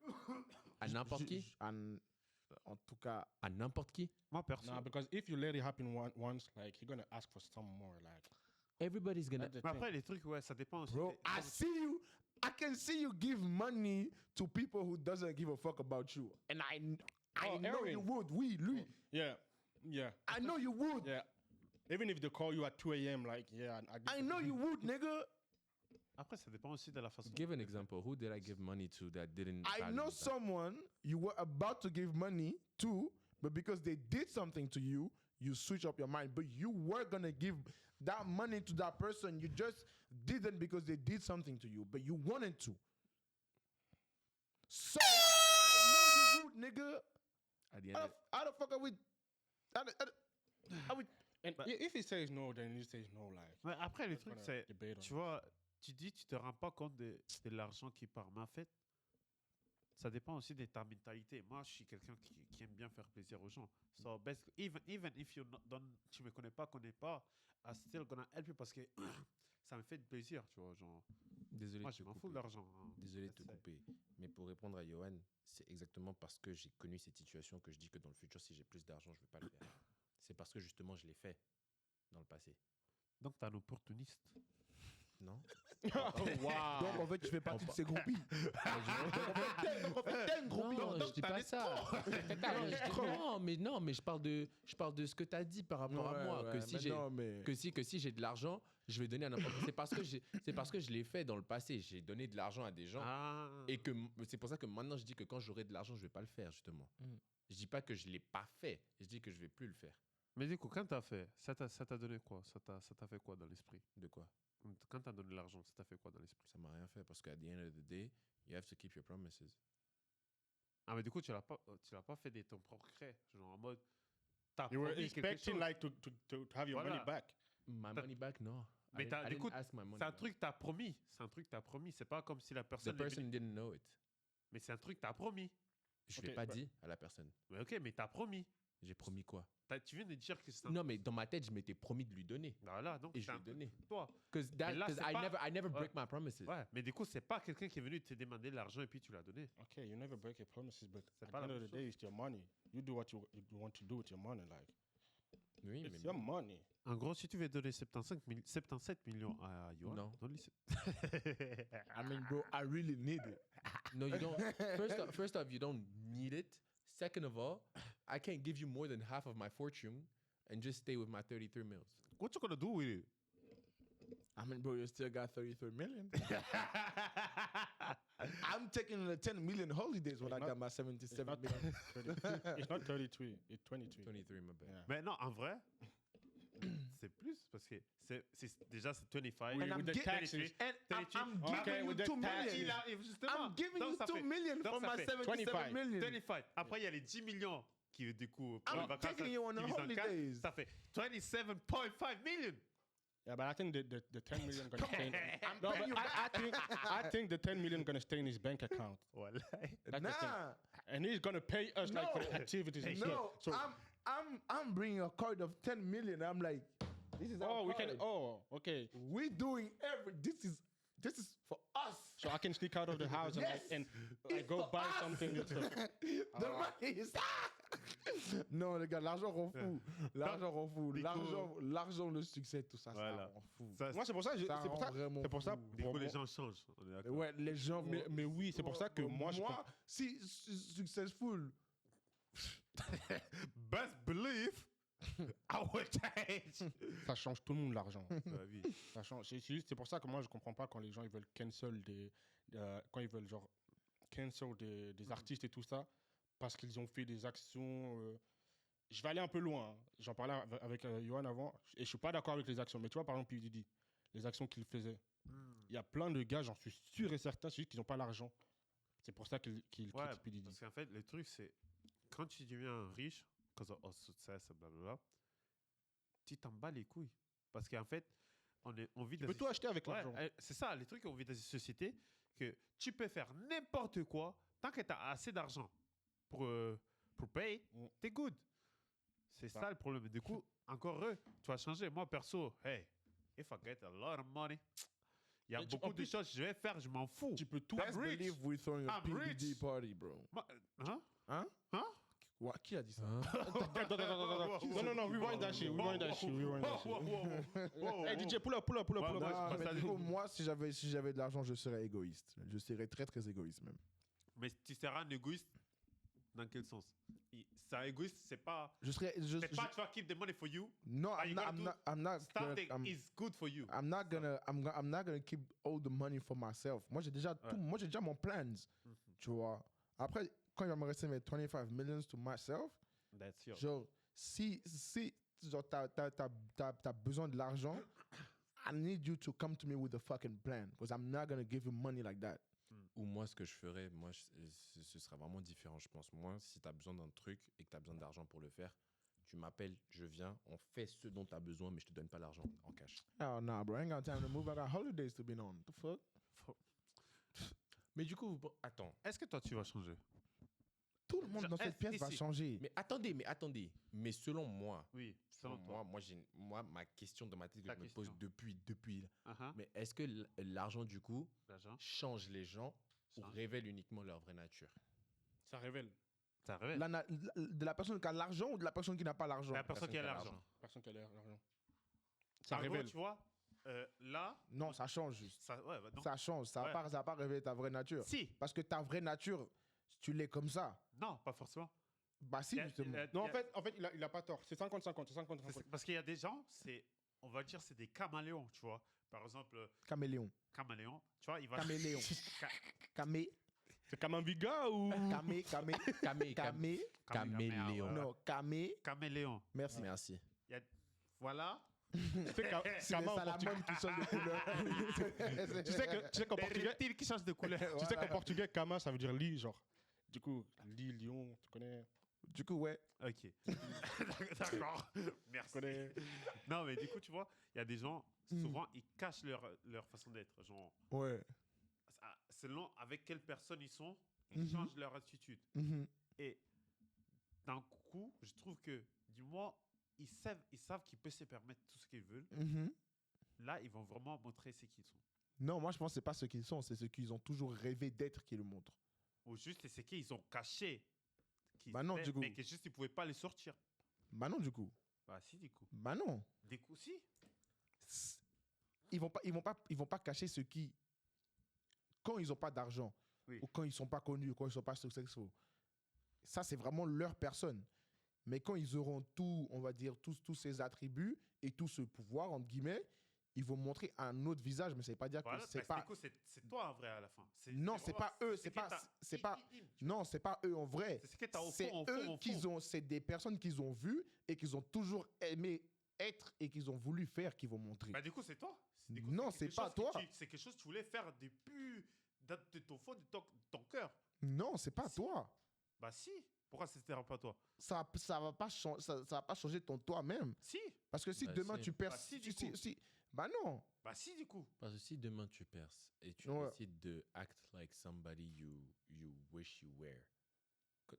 À n'importe qui? En tout cas, À n'importe qui? moi, perso. Nah, because if you let it happen once, like, you're gonna ask for some more, like. Everybody's gonna... That's the Mais thing. après, les trucs, ouais, ça dépend aussi. bro, I can see you give money to people who doesn't give a fuck about you. And I know Erwin. you would. Oui, lui. Yeah. I know you would. Yeah. Even if they call you at 2 a.m., like, yeah. I know you would, nigga. Après, ça dépend aussi de la façon. Give an example. Who did I give money to that didn't... I value know that? someone you were about to give money to, but because they did something to you, you switch up your mind. But you were gonna give that money to that person. You just didn't because they did something to you, but you wanted to. So I know you would, nigga. At the end How the fuck are we? How we? And if he says no, then he says no, like. Mais après, le Let's truc, gonna c'est. debate on Tu vois, tu dis, tu te rends pas compte de l'argent qui part. Mais en fait, ça dépend aussi de ta mentalité. Moi, je suis quelqu'un qui aime bien faire plaisir aux gens. So, even if tu me connais pas, I'm still gonna help you parce que ça me fait plaisir, tu vois. Genre, Désolé moi, de je te m'en fous de couper. l'argent. Hein. Désolé de te C'est- couper. Mais pour répondre à Johan, c'est exactement parce que j'ai connu cette situation que je dis que dans le futur, si j'ai plus d'argent, je ne vais pas le faire. C'est parce que justement, je l'ai fait dans le passé. Donc, t'es un opportuniste. Non. Wow. Donc en fait, tu fais partie de ces groupies. Donc en fait, t'es une groupie. Non, je dis pas ça. Non, mais je parle de ce que tu as dit par rapport à moi. Que si j'ai de l'argent, je vais donner à n'importe qui. C'est parce que je l'ai fait dans le passé. J'ai donné de l'argent à des gens. Et que c'est pour ça que maintenant, je dis que quand j'aurai de l'argent, je vais pas le faire, justement. Je dis pas que je l'ai pas fait. Je dis que je vais plus le faire. Mais du coup, quand t'as fait, ça t'a donné quoi? Ça t'a fait quoi dans l'esprit? De quoi? Quand t'as donné l'argent, ça t'a fait quoi dans l'esprit? Ça m'a rien fait parce qu'à the end of the day, you have to keep your promises. Ah, mais du coup, tu l'as pas fait de ton propre gré. Genre en mode. You were expecting like to have your money back. My money back, no. Mais du coup, c'est un truc que t'as promis. C'est pas comme si la personne. The person didn't know it. Mais c'est un truc que t'as promis. Je l'ai pas dit à la personne. Mais ok, mais t'as promis. J'ai promis quoi? Tu viens de dire que c'est un... Non, mais dans ma tête, je m'étais promis de lui donner. Voilà, donc et je lui ai donné. Toi. Because I never break my promises. Ouais, mais du coup, c'est pas quelqu'un qui est venu te demander de l'argent et puis tu l'as donné. Ok, you never break your promises, but at pas the la end of même the day, it's your money. You do what you want to do with your money, like. Oui, It's your money. En gros, si tu veux donner 77 millions à Yohan, non. donne-lui. I mean, bro, I really need it. No, you don't. First off, you don't need it. Second of all, I can't give you more than half of my fortune and just stay with my 33 mils. What you gonna do with it? I mean, bro, you still got 33 million. I'm taking the 10 million holidays when I got my 77 million. It's not 33, it's 23. 23, my bad. Yeah. Mais non, en vrai, c'est plus parce que déjà c'est 25. Oui, And I'm, with the gi- taxes. and I'm, I'm Okay, giving you with the 2 taxes. million. I'm giving you 2 million for my 77 million. 25. Après, il y a les 10 millions qui, du coup, pour I'm les vacances, taking you on the divisé en quatre, holidays. ça fait 27.5 million. Yeah, but I think the 10 million gonna stay. I'm No, paying but you back. I think the 10 million gonna stay in his bank account. Voilà. That's the thing. Nah, And he's gonna pay us like for the No. activities and no. stuff. So, I'm bringing a card of 10 million. I'm like, this is our we can. card. Oh, okay. We're doing this is for us. So I can sneak out of the house Yes. and It's go for buy us. something. And stuff. The money is Non, les gars, l'argent rend fou. L'argent rend fou. L'argent, le succès, tout ça, Voilà. ça rend fou. Ça, Moi, c'est pour ça. Ça rend vraiment C'est pour ça. fou. du coup, pour les moi- gens changent. On est d'accord. Ouais, les gens. Mais oui, c'est pour ça que moi, je comprends. si successful, Best believe, I will change. Ça change tout le monde l'argent. Bah oui. Ça change. C'est pour ça que moi je comprends pas quand les gens ils veulent cancel quand ils veulent genre cancel des artistes et tout ça parce qu'ils ont fait des actions. Je vais aller un peu loin. Hein. J'en parlais avec Yohan avant et je suis pas d'accord avec les actions. Mais tu vois par exemple P. Diddy, les actions qu'il faisait. Il y a plein de gars, j'en suis sûr et certain, c'est juste qu'ils n'ont pas l'argent. C'est pour ça qu'ils Ouais, critiquent P. Diddy. parce qu'en fait, le truc, c'est quand tu deviens riche, because of success, blablabla, tu t'en bats les couilles. Parce qu'en fait, on vit Tu dans peux une- tout acheter avec Ouais, l'argent. c'est ça, les trucs, on vit dans une société que tu peux faire n'importe quoi tant que tu as assez d'argent pour payer, t'es good. C'est ça le problème. Du coup, encore heureux, tu vas changer. Moi, perso, hey, if I get a lot of money, il y a Et tu- beaucoup en de plus- choses que je vais faire, je m'en fous. Tu peux tout. best rich. believe we're throwing a I'm PDD rich. party, bro. Hein? Hein? Hein? Qui a dit ça? Non, rewind that shit. Rewind that shit. Hey DJ, pull up. Ouais, Non, ouais, mais ça du dit- coup, moi, si j'avais de l'argent, je serais égoïste. Je serais très, très égoïste même. Mais tu seras un égoïste dans quel sens? C'est un égoïste, c'est pas. Je serais. C'est pas tu vas keep the money for you. No, Are you gonna do I'm not. Something I'm, is good for you. I'm not gonna keep all the money for myself. Moi, j'ai déjà tout. Moi, j'ai déjà mon plans. Tu vois. Après, quand il va me rester mes 25 millions to myself, That's yours. genre, si genre, t'as besoin de l'argent, I need you to come to me with a fucking plan. Because I'm not gonna give you money like that. Ou moi, ce que je ferais, ce sera vraiment différent, je pense. Moi, si tu as besoin d'un truc et que tu as besoin d'argent pour le faire, tu m'appelles, je viens, on fait ce dont tu as besoin, mais je te donne pas l'argent en cash. Oh, nah, bro. I ain't got time to move. I got holidays to be on. The fuck? Mais du coup, attends. Est-ce que toi, tu vas changer? Tout le monde dans cette pièce va ici. changer. Mais attendez. Mais selon moi, Oui, selon moi, ma question dans ma tête que Ta je me question. pose depuis. Uh-huh. Mais est-ce que l'argent, du coup, L'argent, change les gens ou Change. révèle uniquement leur vraie nature? Ça révèle. ça révèle. De la personne qui a l'argent ou de la personne qui n'a pas l'argent? La personne qui a l'argent. Personne qui a l'argent. Ça révèle. Tu vois, là. Non, ça change juste. Non. Ça change. Ça va pas révéler ta vraie nature. Si. Parce que ta vraie nature, tu l'es comme ça. Non, pas forcément. Bah si, justement. Non, en fait, il a pas tort. C'est 50-50. C'est 50-50. Parce qu'il y a des gens, on va dire, c'est des caméléons, tu vois. Par exemple. Caméléon. Tu vois, il va. Caméléon. C'est Kamaviga ou. Caméléon. Non, Caméléon. Merci. Voilà. Tu sais C'est les salamandres qui changent de couleur. Tu sais qu'en portugais. Qui change de couleur. Tu sais qu'en portugais, Kama, ça veut dire lit, genre. Du coup, lit, lion, tu connais. Du coup, ouais. Ok. D'accord. Merci. Non, mais du coup, tu vois, il y a des gens, souvent, ils cachent leur façon d'être. Genre, ouais. Selon avec quelle personne ils sont, ils changent leur attitude. Et d'un coup, je trouve que, du moins, ils savent qu'ils peuvent se permettre tout ce qu'ils veulent. Là, ils vont vraiment montrer ce qu'ils sont. Non, moi, je pense que ce n'est pas ce qu'ils sont, c'est ce qu'ils ont toujours rêvé d'être qui le montrent. Ou juste, c'est ce qu'ils ont caché. Bah non, du coup. Mais que juste, ils ne pouvaient pas les sortir. Bah non, du coup. Bah si, du coup. Bah non. Du coup, si. Ils vont pas cacher ce qui... Quand ils n'ont pas d'argent, ou quand ils ne sont pas connus, ou quand ils ne sont pas successful, ça, c'est vraiment leur personne. Mais quand ils auront tout, on va dire, tous ces attributs et tout ce pouvoir, entre guillemets, ils vont montrer un autre visage, mais ça ne veut pas dire que c'est pas... C'est toi, en vrai, à la fin. Non, c'est pas eux, Non, c'est pas eux, en vrai. C'est eux qu'ils ont... C'est des personnes qu'ils ont vues et qu'ils ont toujours aimé être et qu'ils ont voulu faire qui vont montrer. Bah, du coup, c'est toi. Non, c'est pas toi. C'est quelque chose que tu voulais faire depuis de ton fond, de ton cœur. Non, c'est pas toi. Bah si. Pourquoi c'était pas toi? Ça va pas changer ton toi-même. Si. Parce que si demain tu perds... Bah non. Bah si, du coup. Parce que si demain tu perces et tu décides de act like somebody you wish you were,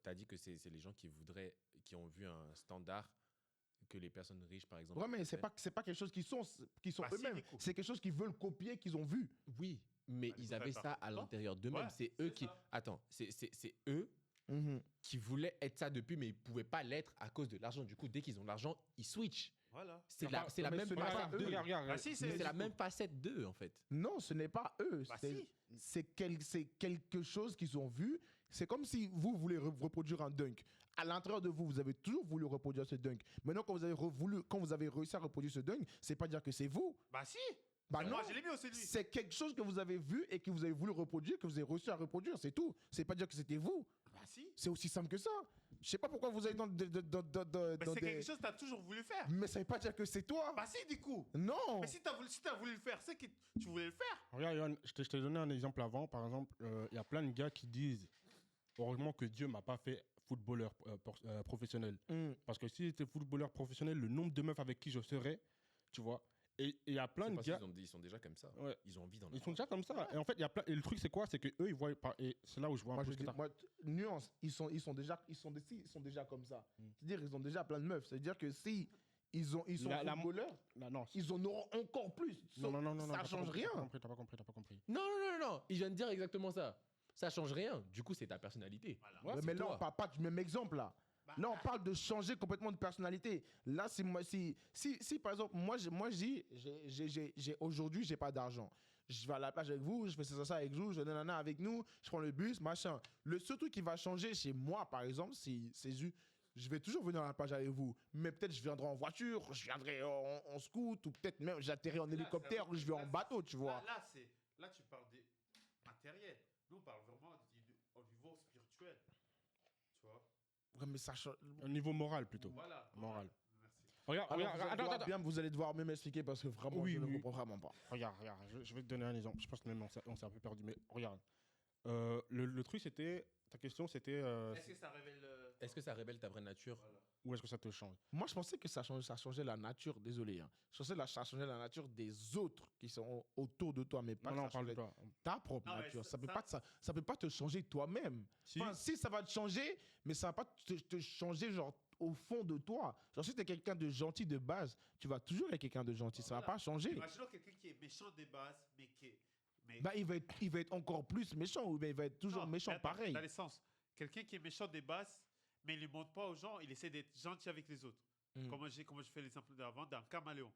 t'as dit que c'est les gens qui ont vu un standard que les personnes riches, par exemple. Ouais, mais c'est pas quelque chose qui sont eux-mêmes. C'est quelque chose qu'ils veulent copier, qu'ils ont vu. Oui, mais ils avaient ça à l'intérieur d'eux-mêmes. C'est eux qui... Attends, c'est eux qui voulaient être ça depuis, mais ils pouvaient pas l'être à cause de l'argent. Du coup, dès qu'ils ont l'argent, ils switchent. Voilà. C'est la même facette d'eux. C'est la même facette d'eux, en fait. Non, ce n'est pas eux. C'est quelque chose qu'ils ont vu. C'est comme si vous voulez reproduire un dunk. À l'intérieur de vous, vous avez toujours voulu reproduire ce dunk. Maintenant, quand vous avez réussi à reproduire ce dunk, c'est pas dire que c'est vous. Bah si. Bah non, moi, je l'ai mis aussi, lui. C'est quelque chose que vous avez vu et que vous avez voulu reproduire, que vous avez réussi à reproduire, c'est tout. C'est pas dire que c'était vous. Bah si. C'est aussi simple que ça. Je sais pas pourquoi vous allez dans c'est quelque chose que tu as toujours voulu faire. Mais ça veut pas dire que c'est toi. Bah si, du coup. Non. Mais si tu as voulu le faire, c'est que tu voulais le faire. Regarde, Yohan, je t'ai donné un exemple avant. Par exemple, il y a plein de gars qui disent heureusement que Dieu m'a pas fait footballeur professionnel. Parce que si j'étais footballeur professionnel, le nombre de meufs avec qui je serais, tu vois. Et il y a plein de gars. Ils sont déjà comme ça. Ouais. Ils ont envie d'en Ils sont déjà comme ça. Et en fait, il y a plein. Et le truc, c'est quoi? C'est que eux, ils voient. Et c'est là où je vois un peu ce que t'as. Nuance, ils sont déjà comme ça. C'est-à-dire qu'ils ont déjà plein de meufs. C'est-à-dire que si ils sont footballeurs, ils en auront encore plus. Non. Ça change rien. T'as pas compris. Non. Il vient de dire exactement ça. Ça change rien. Du coup, c'est ta personnalité. Voilà. Ouais, mais là, on parle pas du même exemple, là. Là, on parle de changer complètement de personnalité. Là, c'est moi. Si par exemple, moi, aujourd'hui, j'ai pas d'argent. Je vais à la plage avec vous, je fais ça avec vous, je nanana avec nous, je prends le bus, machin. Le seul truc qui va changer chez moi, par exemple, c'est je vais toujours venir à la plage avec vous, mais peut-être je viendrai en voiture, je viendrai en scoot, ou peut-être même j'atterris en hélicoptère, ou je vais en bateau, tu vois. Là, tu parles des matériels. Nous, on parle vraiment au niveau spirituel. Tu vois. Ouais, mais ça change. Au niveau moral, plutôt. Voilà. Moral. Merci. Regarde, vous allez devoir même expliquer parce que vraiment, je ne comprends vraiment pas. Regarde, je vais te donner un exemple. Je pense que même on s'est un peu perdu, mais regarde. Le truc, c'était... Ta question, c'était... Est-ce que ça révèle ta vraie nature? Voilà. Ou est-ce que ça te change? Moi, je pensais que ça changeait la nature, désolé. Hein. Je pensais que ça changeait la nature des autres qui sont autour de toi, mais pas on parle de toi. Ta propre nature. Ça peut pas te changer toi-même. Si. Enfin, si, ça va te changer, mais ça va pas te changer genre au fond de toi. Genre, si tu es quelqu'un de gentil de base, tu vas toujours être quelqu'un de gentil. Ça va pas changer. Imaginons quelqu'un qui est méchant de base, mais qui... Bah, il va être encore plus méchant, ou bien il va être toujours méchant pareil. Dans le sens, quelqu'un qui est méchant de base, mais il ne montre pas aux gens, il essaie d'être gentil avec les autres. Comme je fais l'exemple d'avant, d'un caméléon.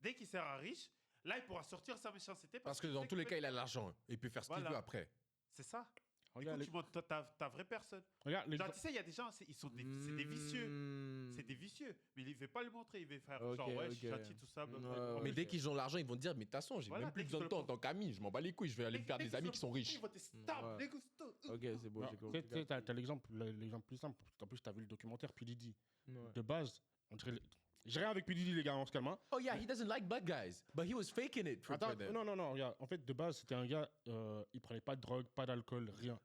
Dès qu'il sera riche, là, il pourra sortir sa méchanceté. Parce que dans tous les cas, il a l'argent. Il peut faire ce qu'il veut après. C'est ça. Regarde, Du coup, tu montres ta vraie personne. regarde, Genre, tu sais, il y a des gens, c'est des vicieux. C'est des vicieux. Mais il ne veut pas le montrer. Il veut faire genre, ouais, je suis gentil, tout ça. Mais dès qu'ils ont l'argent, ils vont te dire, mais de toute façon, j'ai même plus besoin de toi en tant qu'ami. Je m'en bats les couilles. Je vais aller me faire des amis qui sont riches. Ils vont te stab, les gustos. Ok, c'est bon, j'ai compris. Tu sais, t'as l'exemple plus simple. En plus, t'as vu le documentaire P. Diddy. De base, on dirait. J'ai rien avec P. Diddy, les gars, on se calme. Oh yeah, he doesn't like bad guys, but he was faking it. Attends, non, regarde. En fait, de base, c'était un gars, il prenait pas de drogue, pas d'alcool, rien.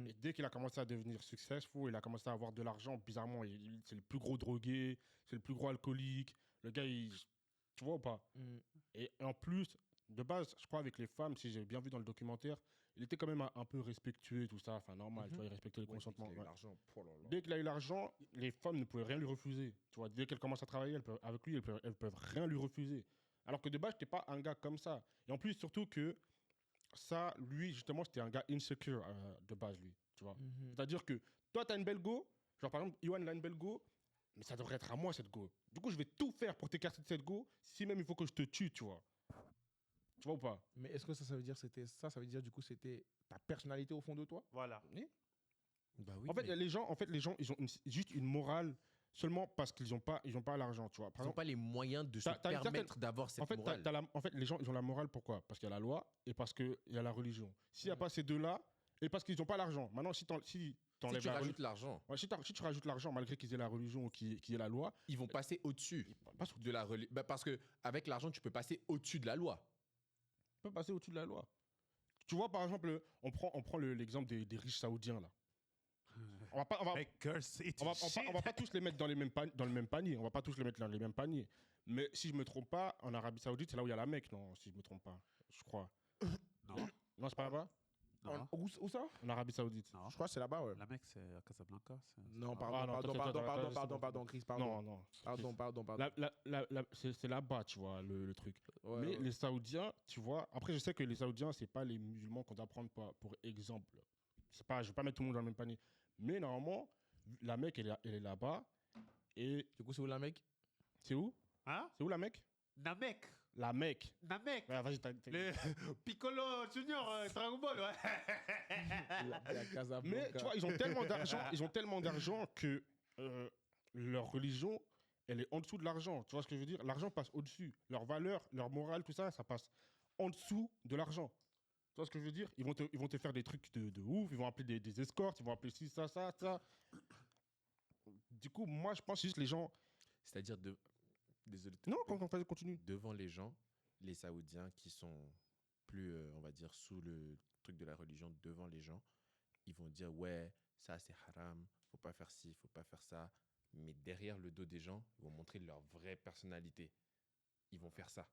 Et dès qu'il a commencé à devenir successful, il a commencé à avoir de l'argent, bizarrement, c'est le plus gros drogué, c'est le plus gros alcoolique. Le gars, tu vois ou pas? Et en plus, de base, je crois avec les femmes, si j'ai bien vu dans le documentaire, il était quand même un peu respectueux, tout ça, enfin normal, tu vois, il respectait le consentement. Dès qu'il a eu l'argent, les femmes ne pouvaient rien lui refuser. Tu vois, dès qu'elles commencent à travailler, avec lui, elles peuvent rien lui refuser. Alors que de base, j'étais pas un gars comme ça. Et en plus, surtout que ça, lui, justement, c'était un gars insecure de base, lui, tu vois. C'est-à-dire que toi, t'as une belle go, genre par exemple, Yohan a une belle go, mais ça devrait être à moi, cette go. Du coup, je vais tout faire pour t'écarter de cette go, si même il faut que je te tue, tu vois. Tu vois ou pas? Mais est-ce que ça veut dire c'était ça? Ça veut dire du coup c'était ta personnalité au fond de toi? Voilà. Oui. Bah oui, En fait, les gens, ils ont juste une morale seulement parce qu'ils n'ont pas l'argent, tu vois. ils n'ont pas les moyens de se permettre d'avoir cette morale. En fait, les gens, ils ont la morale pourquoi? Parce qu'il y a la loi et parce qu'il y a la religion. S'il n'y a pas ces deux-là, et parce qu'ils n'ont pas l'argent. Maintenant, si tu rajoutes l'argent, si tu rajoutes l'argent, malgré qu'ils aient la religion ou qu'ils aient la loi, ils vont passer au-dessus de la religion. Parce qu'avec l'argent, tu peux passer au-dessus de la loi. Tu peux passer au-dessus de la loi. Tu vois, par exemple, on prend l'exemple des riches saoudiens, là. On va pas tous les mettre dans le même panier. On va pas tous les mettre dans les mêmes paniers. Mais si je me trompe pas, en Arabie Saoudite, c'est là où il y a la Mecque, non? Si je me trompe pas, je crois. Non, c'est pas là-bas? Non. Où ça? En Arabie Saoudite. Non. Je crois que c'est là-bas, ouais. La Mecque, c'est à Casablanca. Non, pardon, Chris, pardon. Non. Pardon. C'est là-bas, tu vois, le truc. Ouais, mais ouais. les Saoudiens, tu vois, après, je sais que les Saoudiens, c'est pas les musulmans qu'on doit prendre pour exemple. Je vais pas mettre tout le monde dans le même panier. Mais normalement, la Mecque, elle est là-bas. Et Du coup, c'est où la Mecque? c'est où? Hein? C'est où la Mecque? Namek. La Mecque. Namek. Ouais, vas-y, Le Piccolo Junior, Dragon Ball, ouais. Mais tu vois, ils ont tellement d'argent que leur religion, elle est en dessous de l'argent. Tu vois ce que je veux dire? L'argent passe au-dessus. Leur valeur, leur morale, tout ça, ça passe en dessous de l'argent. Tu vois ce que je veux dire? Ils vont te faire des trucs de ouf, ils vont appeler des escortes, ils vont appeler ci, ça. Du coup, moi, je pense juste les gens... C'est-à-dire désolé. Non, continue. Devant les gens, les Saoudiens qui sont plus, on va dire, sous le truc de la religion, devant les gens, ils vont dire ouais, ça c'est haram, faut pas faire ci, faut pas faire ça. Mais derrière le dos des gens, ils vont montrer leur vraie personnalité. Ils vont faire ça.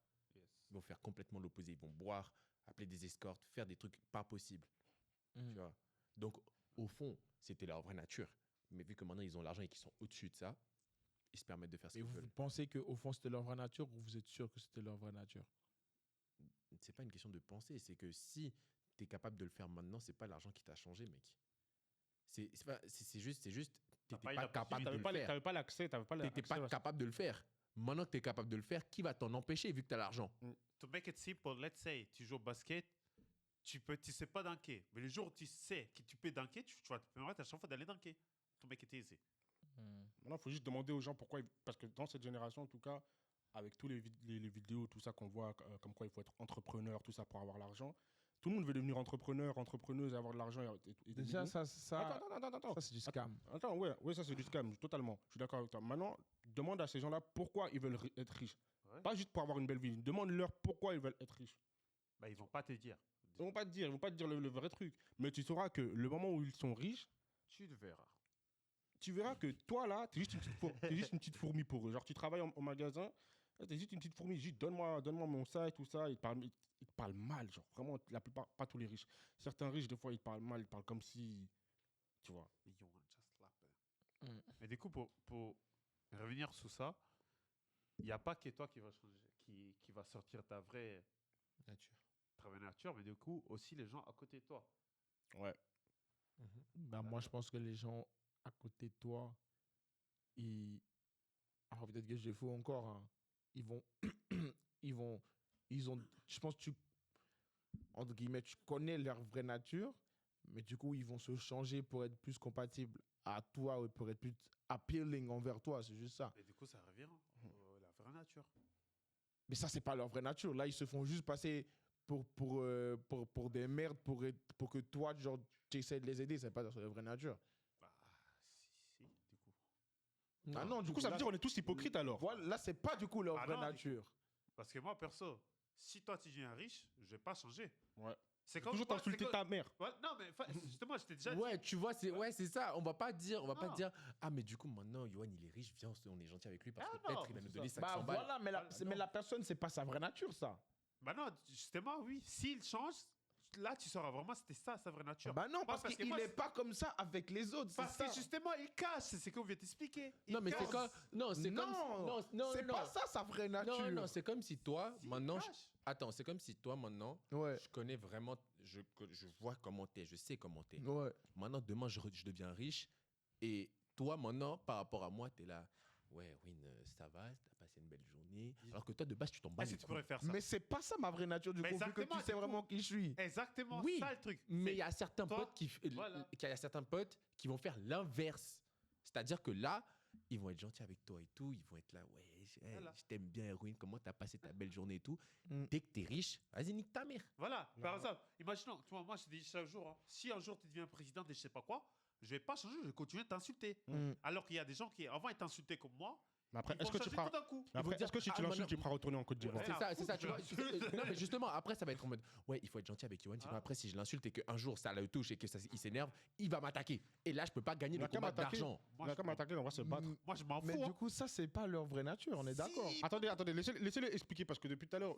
Ils vont faire complètement l'opposé. Ils vont boire, appeler des escortes, faire des trucs pas possibles. Tu vois? Donc, au fond, c'était leur vraie nature. Mais vu que maintenant ils ont l'argent et qu'ils sont au-dessus de ça, ils se permettent de faire ce qu'ils veulent. Vous pensez qu'au fond, c'était leur vraie nature ou vous êtes sûr que c'était leur vraie nature? C'est pas une question de penser, c'est que si tu es capable de le faire maintenant, c'est pas l'argent qui t'a changé, mec. C'est juste t'étais pas capable de le faire. T'avais pas l'accès, T'étais pas capable de le faire. Maintenant que tu es capable de le faire, qui va t'en empêcher vu que tu as l'argent? To make it simple, let's say, tu joues au basket, tu sais pas dunker. Mais le jour où tu sais que tu peux dunker, tu vas te permettre à chaque fois d'aller dunker. To make it easy. Maintenant, il faut juste demander aux gens pourquoi. Parce que dans cette génération, en tout cas, avec tous les vidéos, tout ça qu'on voit, comme quoi il faut être entrepreneur, tout ça pour avoir l'argent. Tout le monde veut devenir entrepreneuse, avoir de l'argent. Déjà, ça Attends. c'est du scam. Attends, ouais, ça c'est du scam, totalement. Je suis d'accord avec toi. Maintenant, demande à ces gens-là pourquoi ils veulent être riches. Ouais. Pas juste pour avoir une belle vie. Demande-leur pourquoi ils veulent être riches. Bah, ils vont pas te dire. Ils vont pas te dire le vrai truc. Mais tu sauras que le moment où ils sont riches, Tu le verras. tu verras que toi là, t'es juste une petite fourmi pour eux. Genre, tu travailles au magasin, t'es juste une petite fourmi, juste donne-moi mon ça et tout ça. Ils te parlent mal, genre vraiment, la plupart, pas tous les riches. Certains riches, des fois, ils te parlent mal, ils parlent comme si. Tu vois. You want just slap it. Mais du coup, pour revenir sur ça, il n'y a pas que toi qui va changer, qui va sortir ta vraie nature, mais du coup, aussi les gens à côté de toi. Ouais. Moi, je pense que les gens à côté de toi, peut-être que j'ai faux encore. Hein. Je pense que entre guillemets, tu connais leur vraie nature, mais du coup, ils vont se changer pour être plus compatibles à toi ou pour être plus appealing envers toi. C'est juste ça. Et du coup, ça revient la vraie nature. Mais ça, c'est pas leur vraie nature. Là, ils se font juste passer pour des merdes pour que toi, genre, tu essaies de les aider. C'est pas leur vraie nature. Bah, si, du coup. Ah non, Du coup, ça veut dire qu'on est tous hypocrites alors. Voilà, là, c'est pas du coup leur vraie non, nature. Parce que moi, perso, si toi, tu deviens riche, je vais pas changer. Ouais. C'est comme Toujours moi, t'insulter ta mère. Ouais, non, mais justement, je t'ai déjà Ouais, dit. tu vois, c'est ça. On va pas dire, Non. ah, mais du coup, maintenant, Yoann, il est riche, viens, on est gentil avec lui parce Ah que peut-être non, il va nous c'est donner ça. 500 balles. Voilà, mais la personne, c'est pas sa vraie nature, ça. Bah non, justement, oui. S'il change, là, tu sauras vraiment c'était ça, sa vraie nature. Bah non, Moi, parce qu'il n'est pas comme ça avec les autres. Parce c'est que ça. justement, il cache. C'est ce qu'on vient t'expliquer. Il Non, mais c'est cache. comme. Non, c'est comme. Non, c'est pas ça sa vraie nature. Non, c'est comme si toi, Si, il maintenant. cache. Attends, c'est comme si toi, maintenant, Ouais. je connais vraiment. Je vois comment t'es, je sais comment t'es. Ouais. Maintenant, demain, je deviens riche. Et toi, maintenant, par rapport à moi, t'es là. Ouais, Win, ça va, t'as passé une belle journée. Alors que toi, de base, tu t'en bats Est-ce les que tu couilles. pourrais faire ça? Mais c'est pas ça ma vraie nature du Mais coup, vu que exactement, tu sais du coup. vraiment qui je suis. Exactement, Oui, ça le truc. Mais il y a certains toi, potes voilà. il y a certains potes qui vont faire l'inverse. C'est-à-dire que là, ils vont être gentils avec toi et tout. Ils vont être là, ouais, Voilà. je t'aime bien, Erwin, comment t'as passé ta belle journée et tout. Mm. Dès que t'es riche, vas-y, nique ta mère. Voilà, par exemple, imaginons, tu vois, moi je te dis chaque jour, hein, si un jour tu deviens président de je sais pas quoi, je vais pas changer, je vais continuer de t'insulter. Mm. Alors qu'il y a des gens qui, avant, étaient insultés comme moi, Mais après, ils est-ce vont que tu changer feras. tout d'un coup. Mais après, dire, est-ce que si ah, tu l'insultes, maintenant- tu feras retourner en Côte d'Ivoire? C'est ça, c'est ça. tu Tu vois, non, mais justement, après, ça va être en mode, ouais, il faut être gentil avec Yoann. Sinon, Ah. après, si je l'insulte et qu'un jour ça le touche et que il s'énerve, il va m'attaquer. Et là, je peux pas gagner le Il a qu'à combat m'attaquer. d'argent. Il a qu'à m'attaquer, on va se battre. Moi je m'en fous. Mais hein. du coup, ça, c'est pas leur vraie nature, on est d'accord. Attendez, laissez-le expliquer parce que depuis tout à l'heure.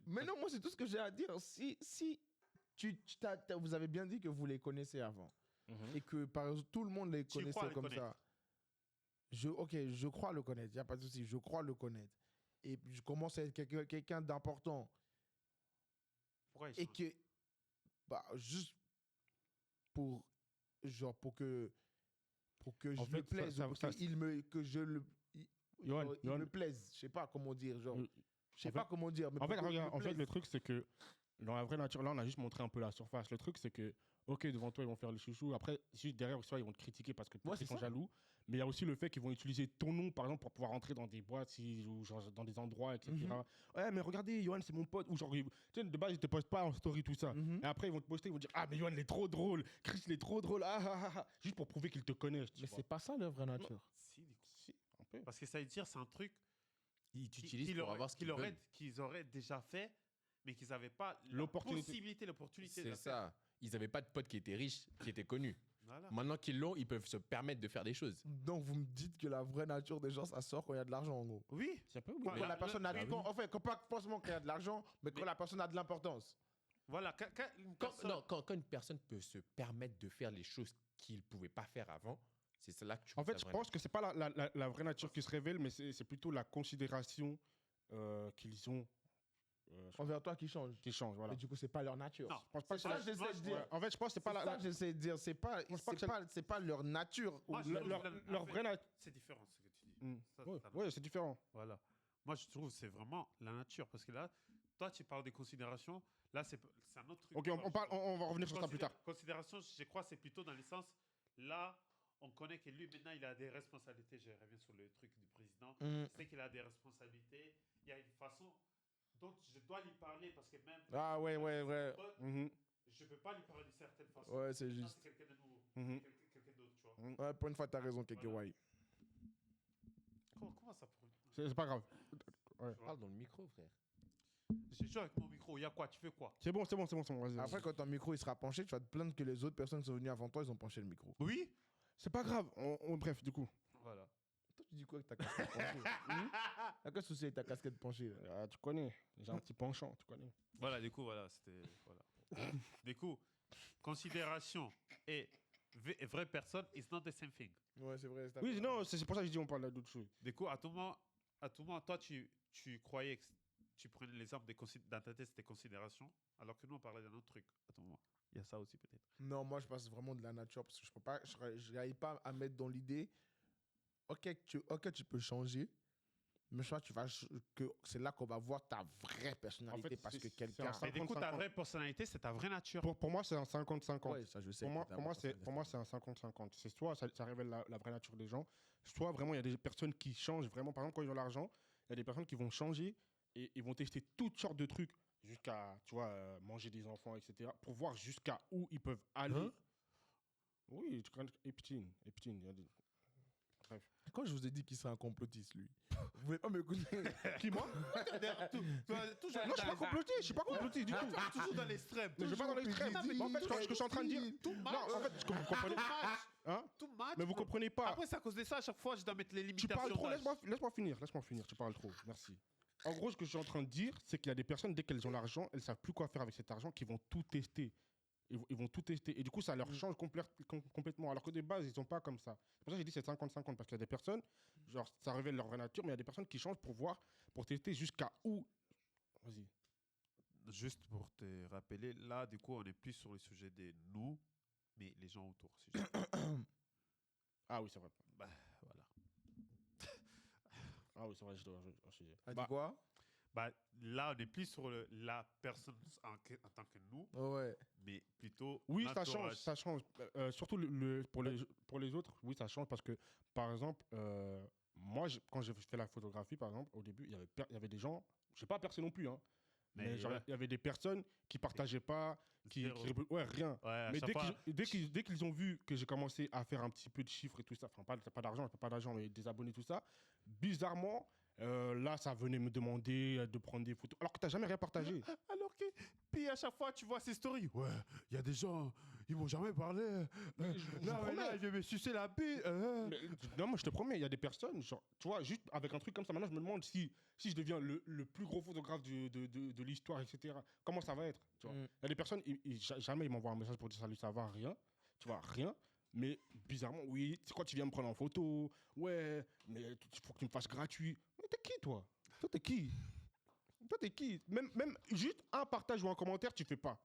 Mais non, moi, c'est tout ce que j'ai à dire. Si vous avez bien dit que vous les connaissez avant Mhm. et que par exemple, tout le monde les Tu connaissait crois les comme connaître. ça. Je crois le connaître, il n'y a pas de souci, je crois le connaître. Et je commence à être quelqu'un d'important. Pourquoi ils Et changent que, bah, juste pour que En je fait, me plaise, ça- ou pour ça- qu'il me, que je le, Yoann, genre, il Yoann. me plaise. Je sais pas comment dire, genre. Je sais En pas fait- comment dire. Mais En fait, pour qu'il regarde, me en fait, plaise. le truc, c'est que dans la vraie nature, là, on a juste montré un peu la surface. Le truc, c'est que, ok, devant toi, ils vont faire le chouchou. Après, juste derrière, soit ils vont te critiquer parce que Ouais, ils c'est sont ça. jaloux. Mais il y a aussi le fait qu'ils vont utiliser ton nom, par exemple, pour pouvoir entrer dans des boîtes ou genre, dans des endroits, etc. Mhm. Ouais, mais regardez, Yoann, c'est mon pote. Ou genre, tu sais, de base, ils te postent pas en story, tout ça. Mhm. Et après, ils vont te poster, ils vont dire, ah, mais Yoann, il est trop drôle. Chris, il est trop drôle. Ah, ah, ah, ah. Juste pour prouver qu'ils te connaissent. tu Mais vois. c'est pas ça leur vraie nature. Si, du coup. Si, un peu. Parce que ça veut dire c'est un truc Ils qui- t'utilisent qu'ils pour auraient- avoir ce qu'ils qu'ils auraient- veulent. qu'ils auraient déjà fait, mais qu'ils n'avaient pas la L'opportunité. possibilité, l'opportunité de C'est le faire. ça. Ils n'avaient pas de potes qui étaient riches, qui étaient connus. Voilà. Maintenant qu'ils l'ont, ils peuvent se permettre de faire des choses. Donc vous me dites que la vraie nature des gens, ça sort quand il y a de l'argent en gros. Oui, Ça peut, oui. Quoi, mais- Quand la personne a oui. en fait, quand pas forcément qu'il y a de l'argent, mais quand Mais- la personne a de l'importance. voilà. Quand une personne- Quand une personne peut se permettre de faire les choses qu'il ne pouvait pas faire avant, c'est là que tu En vois fait, sa je vraie pense que c'est pas la vraie nature qui se révèle, mais c'est plutôt la considération qu'ils ont Envers toi qui change. qui change. Voilà. Mais du coup, c'est pas leur nature. Non. Je pense pas que C'est c'est ça la- que j'essaie de dire. Ouais. En fait, je pense que c'est C'est pas ça que j'essaie de dire. C'est pas, pense pas que c'est pas leur nature. Moi, leur vraie nature. C'est différent ce que tu dis. Mm. Ça, Ouais, ça- ouais, c'est différent. Voilà. Moi, je trouve que c'est vraiment la nature. Parce que là, toi, tu parles des considérations. Là, c'est un autre truc. Ok, on va revenir sur ça plus tard. Considération, je crois, c'est plutôt dans le sens. Là, on connaît que lui, maintenant, il a des responsabilités. Je reviens sur le truc du président. Mm. Je sais qu'il a des responsabilités. Il y a une façon dont je dois lui parler parce que même. Ah ouais. Mhm. Je peux pas lui parler d'une certaine façon. Ouais, c'est Ça, juste. c'est quelqu'un de nouveau. Mhm. Quelqu'un d'autre, tu vois. Ouais, pour une fois, t'as raison, Keke Voilà. Wai. Comment ça pourrait. C'est pas grave. Parle dans le micro, frère. J'ai joué avec mon micro. Il y a quoi? Tu fais quoi? C'est bon. Vas-y. Après, quand ton micro il sera penché, tu vas te plaindre que les autres personnes qui sont venues avant toi, ils ont penché le micro. Oui. C'est pas grave. Bref, du coup. Voilà. Toi, tu dis quoi avec ta casquette penchée? Y'a quel souci avec ta casquette penchée là? Tu connais. J'ai un petit penchant, tu connais. Voilà, du coup, voilà, c'était. Voilà. Du coup, considération et vraie personne is not the same thing. Ouais, c'est vrai. Oui, non, c'est pour ça que je dis on parle d'autres choses. Du coup, à tout moment, toi, tu croyais que tu prenais l'exemple dans ta tête, c'était considération, alors que nous, on parlait d'un autre truc. À tout moment. Il y a ça aussi, peut-être. Non, moi, je passe vraiment de la nature parce que je peux pas, je n'arrive pas à mettre dans l'idée ok, tu peux changer, mais soit c'est là qu'on va voir ta vraie personnalité, En fait, parce que c'est quelqu'un... un Mais du coup, ta 50-50. vraie personnalité, c'est ta vraie nature. Pour moi, c'est un 50-50. Ouais, ça, je sais. Pour moi, c'est un 50-50. C'est soit ça révèle la vraie nature des gens, soit vraiment, il y a des personnes qui changent vraiment. Par exemple, quand ils ont l'argent, il y a des personnes qui vont changer et ils vont tester toutes sortes de trucs jusqu'à, tu vois, manger des enfants, etc. pour voir jusqu'à où ils peuvent aller. Hein? Oui, tu connais Epstein. Il y a des... Bref. Quand je vous ai dit qu'il serait un complotiste, lui, vous voulez pas m'écouter? Qui, moi? Non, je suis pas complotiste. Je suis pas complotiste du tout. Toujours dans l'extrême. Mais je vais pas dans l'extrême. Mais en fait, ce que je suis en train de dire... Non, en fait, ce que vous comprenez... Hein? Tout match. Mais vous comprenez pas. Après, c'est à cause de ça, à chaque fois, je dois mettre les Tu limitations. parles trop, d'âge. laisse-moi finir, tu parles trop, merci. En gros, ce que je suis en train de dire, c'est qu'il y a des personnes, dès qu'elles ont l'argent, elles savent plus quoi faire avec cet argent, qui vont tout tester. Ils vont tout tester. Et du coup, ça leur change complètement. Alors que de base, ils sont pas comme ça. C'est pour ça que j'ai dit c'est 50-50, parce qu'il y a des personnes, genre, ça révèle leur vraie nature, mais il y a des personnes qui changent pour voir, pour tester jusqu'à où. Vas-y. Juste pour te rappeler, là, du coup, on est plus sur le sujet des nous, mais les gens autour. Si je... Ah oui, c'est vrai. Bah, voilà. Ah oui, c'est vrai, je dois un sujet. Ah, dis quoi? Bah, là, on est plus sur la personne en tant que nous, Ouais. mais plutôt. Oui, notre ça change, entourage. ça change. Surtout pour les autres, oui, ça change parce que, par exemple, moi, quand j'ai fait la photographie, par exemple, au début, il y avait des gens, je sais pas percé non plus, hein, mais genre, ouais. il y avait des personnes qui partageaient pas, Zéro. ouais, rien. Ouais, à Mais chaque fois, dès qu'ils ont vu que j'ai commencé à faire un petit peu de chiffres et tout ça, enfin, pas d'argent, mais des abonnés, tout ça, bizarrement, là, ça venait me demander de prendre des photos, alors que t'as jamais rien partagé. Alors que, puis à chaque fois, tu vois ces stories. Ouais, il y a des gens, ils m'ont jamais parlé. Là, je vais me sucer la bille. Non, moi je te promets, il y a des personnes, genre, tu vois, juste avec un truc comme ça, maintenant je me demande si je deviens le plus gros photographe de l'histoire, etc., comment ça va être, tu vois. Il y a des personnes, jamais ils m'envoient un message pour dire salut, ça va, rien, tu vois, rien. Mais bizarrement, oui, c'est quand tu viens me prendre en photo, ouais, mais il faut que tu me fasses gratuit. Mais t'es qui, toi? Toi, t'es qui? Toi, t'es qui? Même juste un partage ou un commentaire, tu fais pas.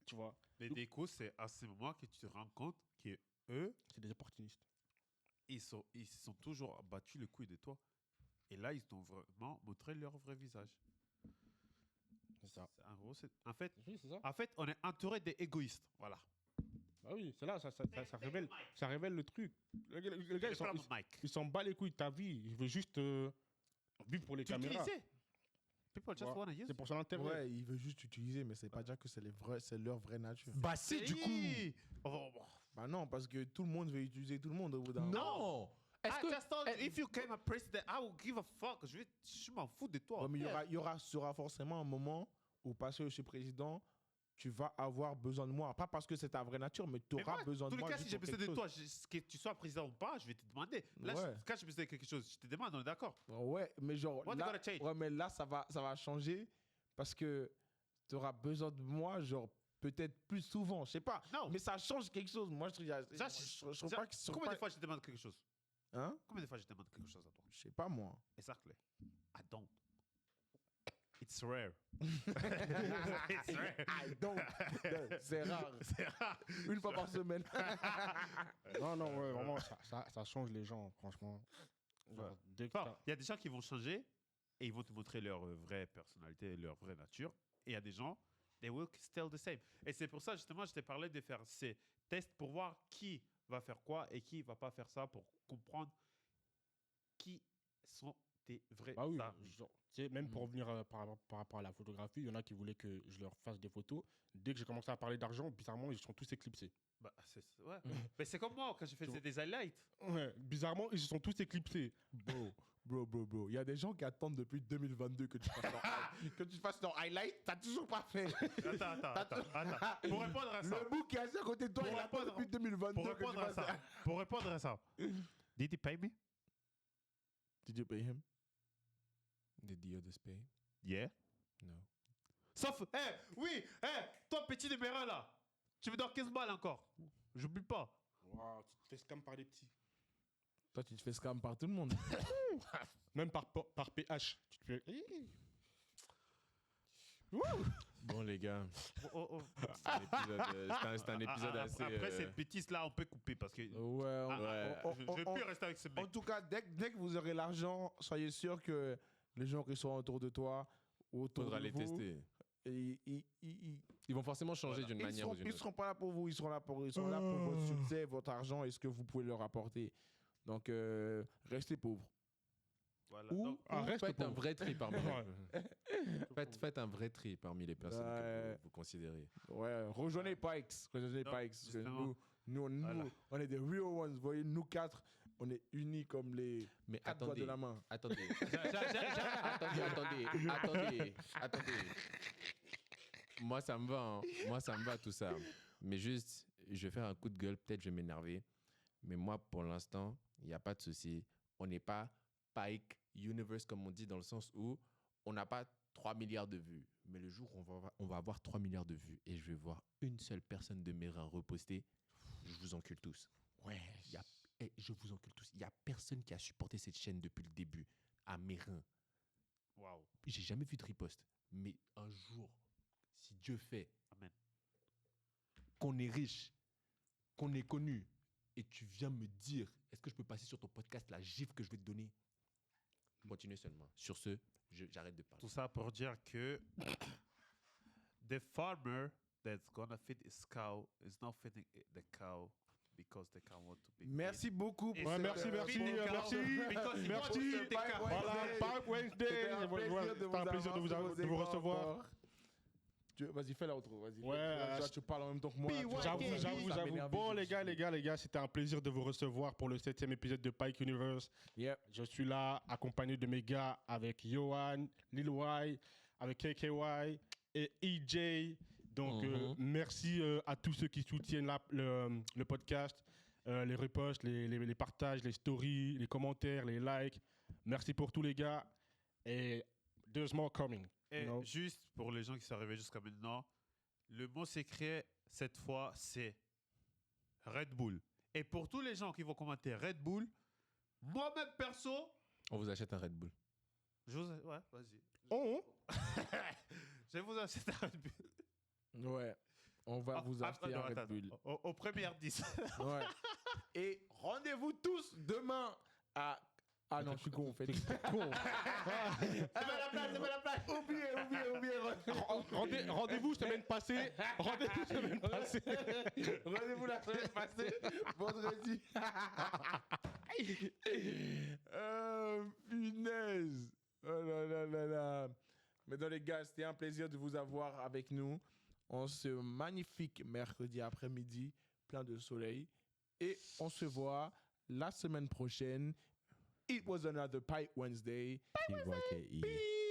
Tu vois? Mais du coup, c'est à ce moment que tu te rends compte que eux, C'est des opportunistes. ils sont toujours battus le couille de toi. Et là, ils t'ont vraiment montré leur vrai visage. C'est ça. En gros, en fait, Oui, c'est ça. en fait, on est entouré des égoïstes. Voilà. Ah oui, c'est là, ça révèle le truc. Le gars, il s'en bat les couilles de ta vie. Il veut juste vivre pour les caméras. People just Ouais. wanna use C'est pour son intérêt. Ouais, il veut juste utiliser, mais c'est pas dire que c'est leur vraie nature. Bah, si, du coup. Bah non, parce que tout le monde veut utiliser tout le monde au bout d'un moment. Non! Est-ce que. just told you, if you came a president, I would give a fuck. Je m'en fous de toi. Ouais, mais il y aura forcément un moment où, parce que je suis président, tu vas avoir besoin de moi. Pas parce que c'est ta vraie nature, mais tu Mais auras moi, besoin de dans tous moi. les cas, si juste j'ai pour besoin de quelque toi, chose. que tu sois président ou pas, je vais te demander. Là, Ouais. quand j'ai besoin de quelque chose, je te demande, on est d'accord? Ouais, mais genre, What là, gotta change? ouais, mais là, ça va changer parce que tu auras besoin de moi, genre, peut-être plus souvent. Je sais pas. Non. Mais ça change quelque chose. Moi, je trouve pas que ce Combien de fois je te demande quelque chose? Hein? Combien de fois je te demande quelque chose à toi? Je sais pas, moi. Exactly. I don't. It's rare. It's rare. I don't. C'est rare. C'est rare. Une fois par semaine. Non, ouais, vraiment, ça change les gens, franchement. Genre, dès que Enfin, il y a des gens qui vont changer et ils vont te montrer leur vraie personnalité, leur vraie nature. Et il y a des gens, they will still the same. Et c'est pour ça, justement, je t'ai parlé de faire ces tests pour voir qui va faire quoi et qui va pas faire ça pour comprendre qui sont tes vrais Bah oui, amis. genre, tu sais, même pour revenir par rapport à la photographie, il y en a qui voulaient que je leur fasse des photos. Dès que j'ai commencé à parler d'argent, bizarrement, ils sont tous éclipsés. Bah, ouais. Mais c'est comme moi quand j'ai fait des highlights. Ouais, bizarrement, ils se sont tous éclipsés. Bro. Il y a des gens qui attendent depuis 2022 que tu fasses ton highlight. T'as toujours pas fait. Attends. Pour répondre à ça. Le bouc qui est assis à côté de toi, Pour il attend répondre- depuis 2022 Pour que tu répondre à fasses ça. Pour répondre à ça. Did you pay me? Did you pay him? Did the others pay? Yeah. No. Sauf, oui, toi petit numéro 1 là. Tu me donnes 15 balles encore. J'oublie pas. Waouh, tu te fais scam par les petits. Toi, tu te fais scam par tout le monde. Même par PH. Tu te fais... Bon, les gars, c'est un épisode assez... Après, cette bêtise-là, on peut couper parce que... Ouais. Je ne peux plus rester avec ce mec. En tout cas, dès que vous aurez l'argent, soyez sûr que les gens qui sont autour de toi, autour faudra de les vous, tester. Ils vont forcément changer d'une manière ou d'une Ils autre. seront pas là pour vous, ils sont là pour votre succès, votre argent et ce que vous pouvez leur apporter. Donc, restez pauvres. Voilà. Ou, Donc, faites un vrai tri parmi faites un vrai tri parmi les personnes que vous considérez. Ouais, rejoignez Pikes. Nous, on est des real ones. Vous voyez, nous quatre, on est unis comme les Mais quatre doigts de la main. Attendez. Attendez. Moi, ça me va. Hein. Moi, ça me va tout ça. Mais juste, je vais faire un coup de gueule. Peut-être je vais m'énerver. Mais moi, pour l'instant, il n'y a pas de souci. On n'est pas Pike Universe, comme on dit, dans le sens où on n'a pas 3 milliards de vues. Mais le jour où on va avoir 3 milliards de vues et je vais voir une seule personne de mes reins reposter, je vous encule tous. Ouais. Je vous encule tous. Il n'y a personne qui a supporté cette chaîne depuis le début à mes reins. waouh. J'ai jamais vu de riposte. Mais un jour, si Dieu fait, Amen, qu'on est riche, qu'on est connu, et tu viens me dire, est-ce que je peux passer sur ton podcast la gifle que je vais te donner? Continuez seulement. Sur ce, j'arrête de parler. Tout ça pour dire que the farmer that's gonna feed his cow is not feeding the cow because the cow want to be Merci beaucoup pour Ouais, merci. Because he wants to feed the cow. Voilà, Pike Wednesday. C'était un plaisir de vous recevoir. Vas-y, fais l'outro, vas-y. Ouais, Toi, tu parles en même temps que moi. J'avoue. Bon, les gars, c'était un plaisir de vous recevoir pour le 7e épisode de Pike Universe. Yep. Je suis là, accompagné de mes gars, avec Yohan, Lil Y, avec KKY et EJ. Donc, merci à tous ceux qui soutiennent le podcast, les reposts, les partages, les stories, les commentaires, les likes. Merci pour tous les gars. Et there's more coming. Et juste pour les gens qui sont arrivés jusqu'à maintenant, le mot secret, cette fois, c'est Red Bull. Et pour tous les gens qui vont commenter Red Bull, moi-même perso, On vous achète un Red Bull. ouais, vas-y. Je vous achète un Red Bull. Ouais. On va vous acheter un Red Bull. Au premier 10. Ouais. Et rendez-vous tous demain à... Ah non, je suis con, en fait. C'est pas la place. Oubliez. Rendez-vous semaine passée. Rendez-vous la semaine passée, vendredi. Punaise. Oh là. Mais dans les gars, c'était un plaisir de vous avoir avec nous en ce magnifique mercredi après-midi, plein de soleil. Et on se voit la semaine prochaine. It was another Pike Wednesday. PYKE. Peace.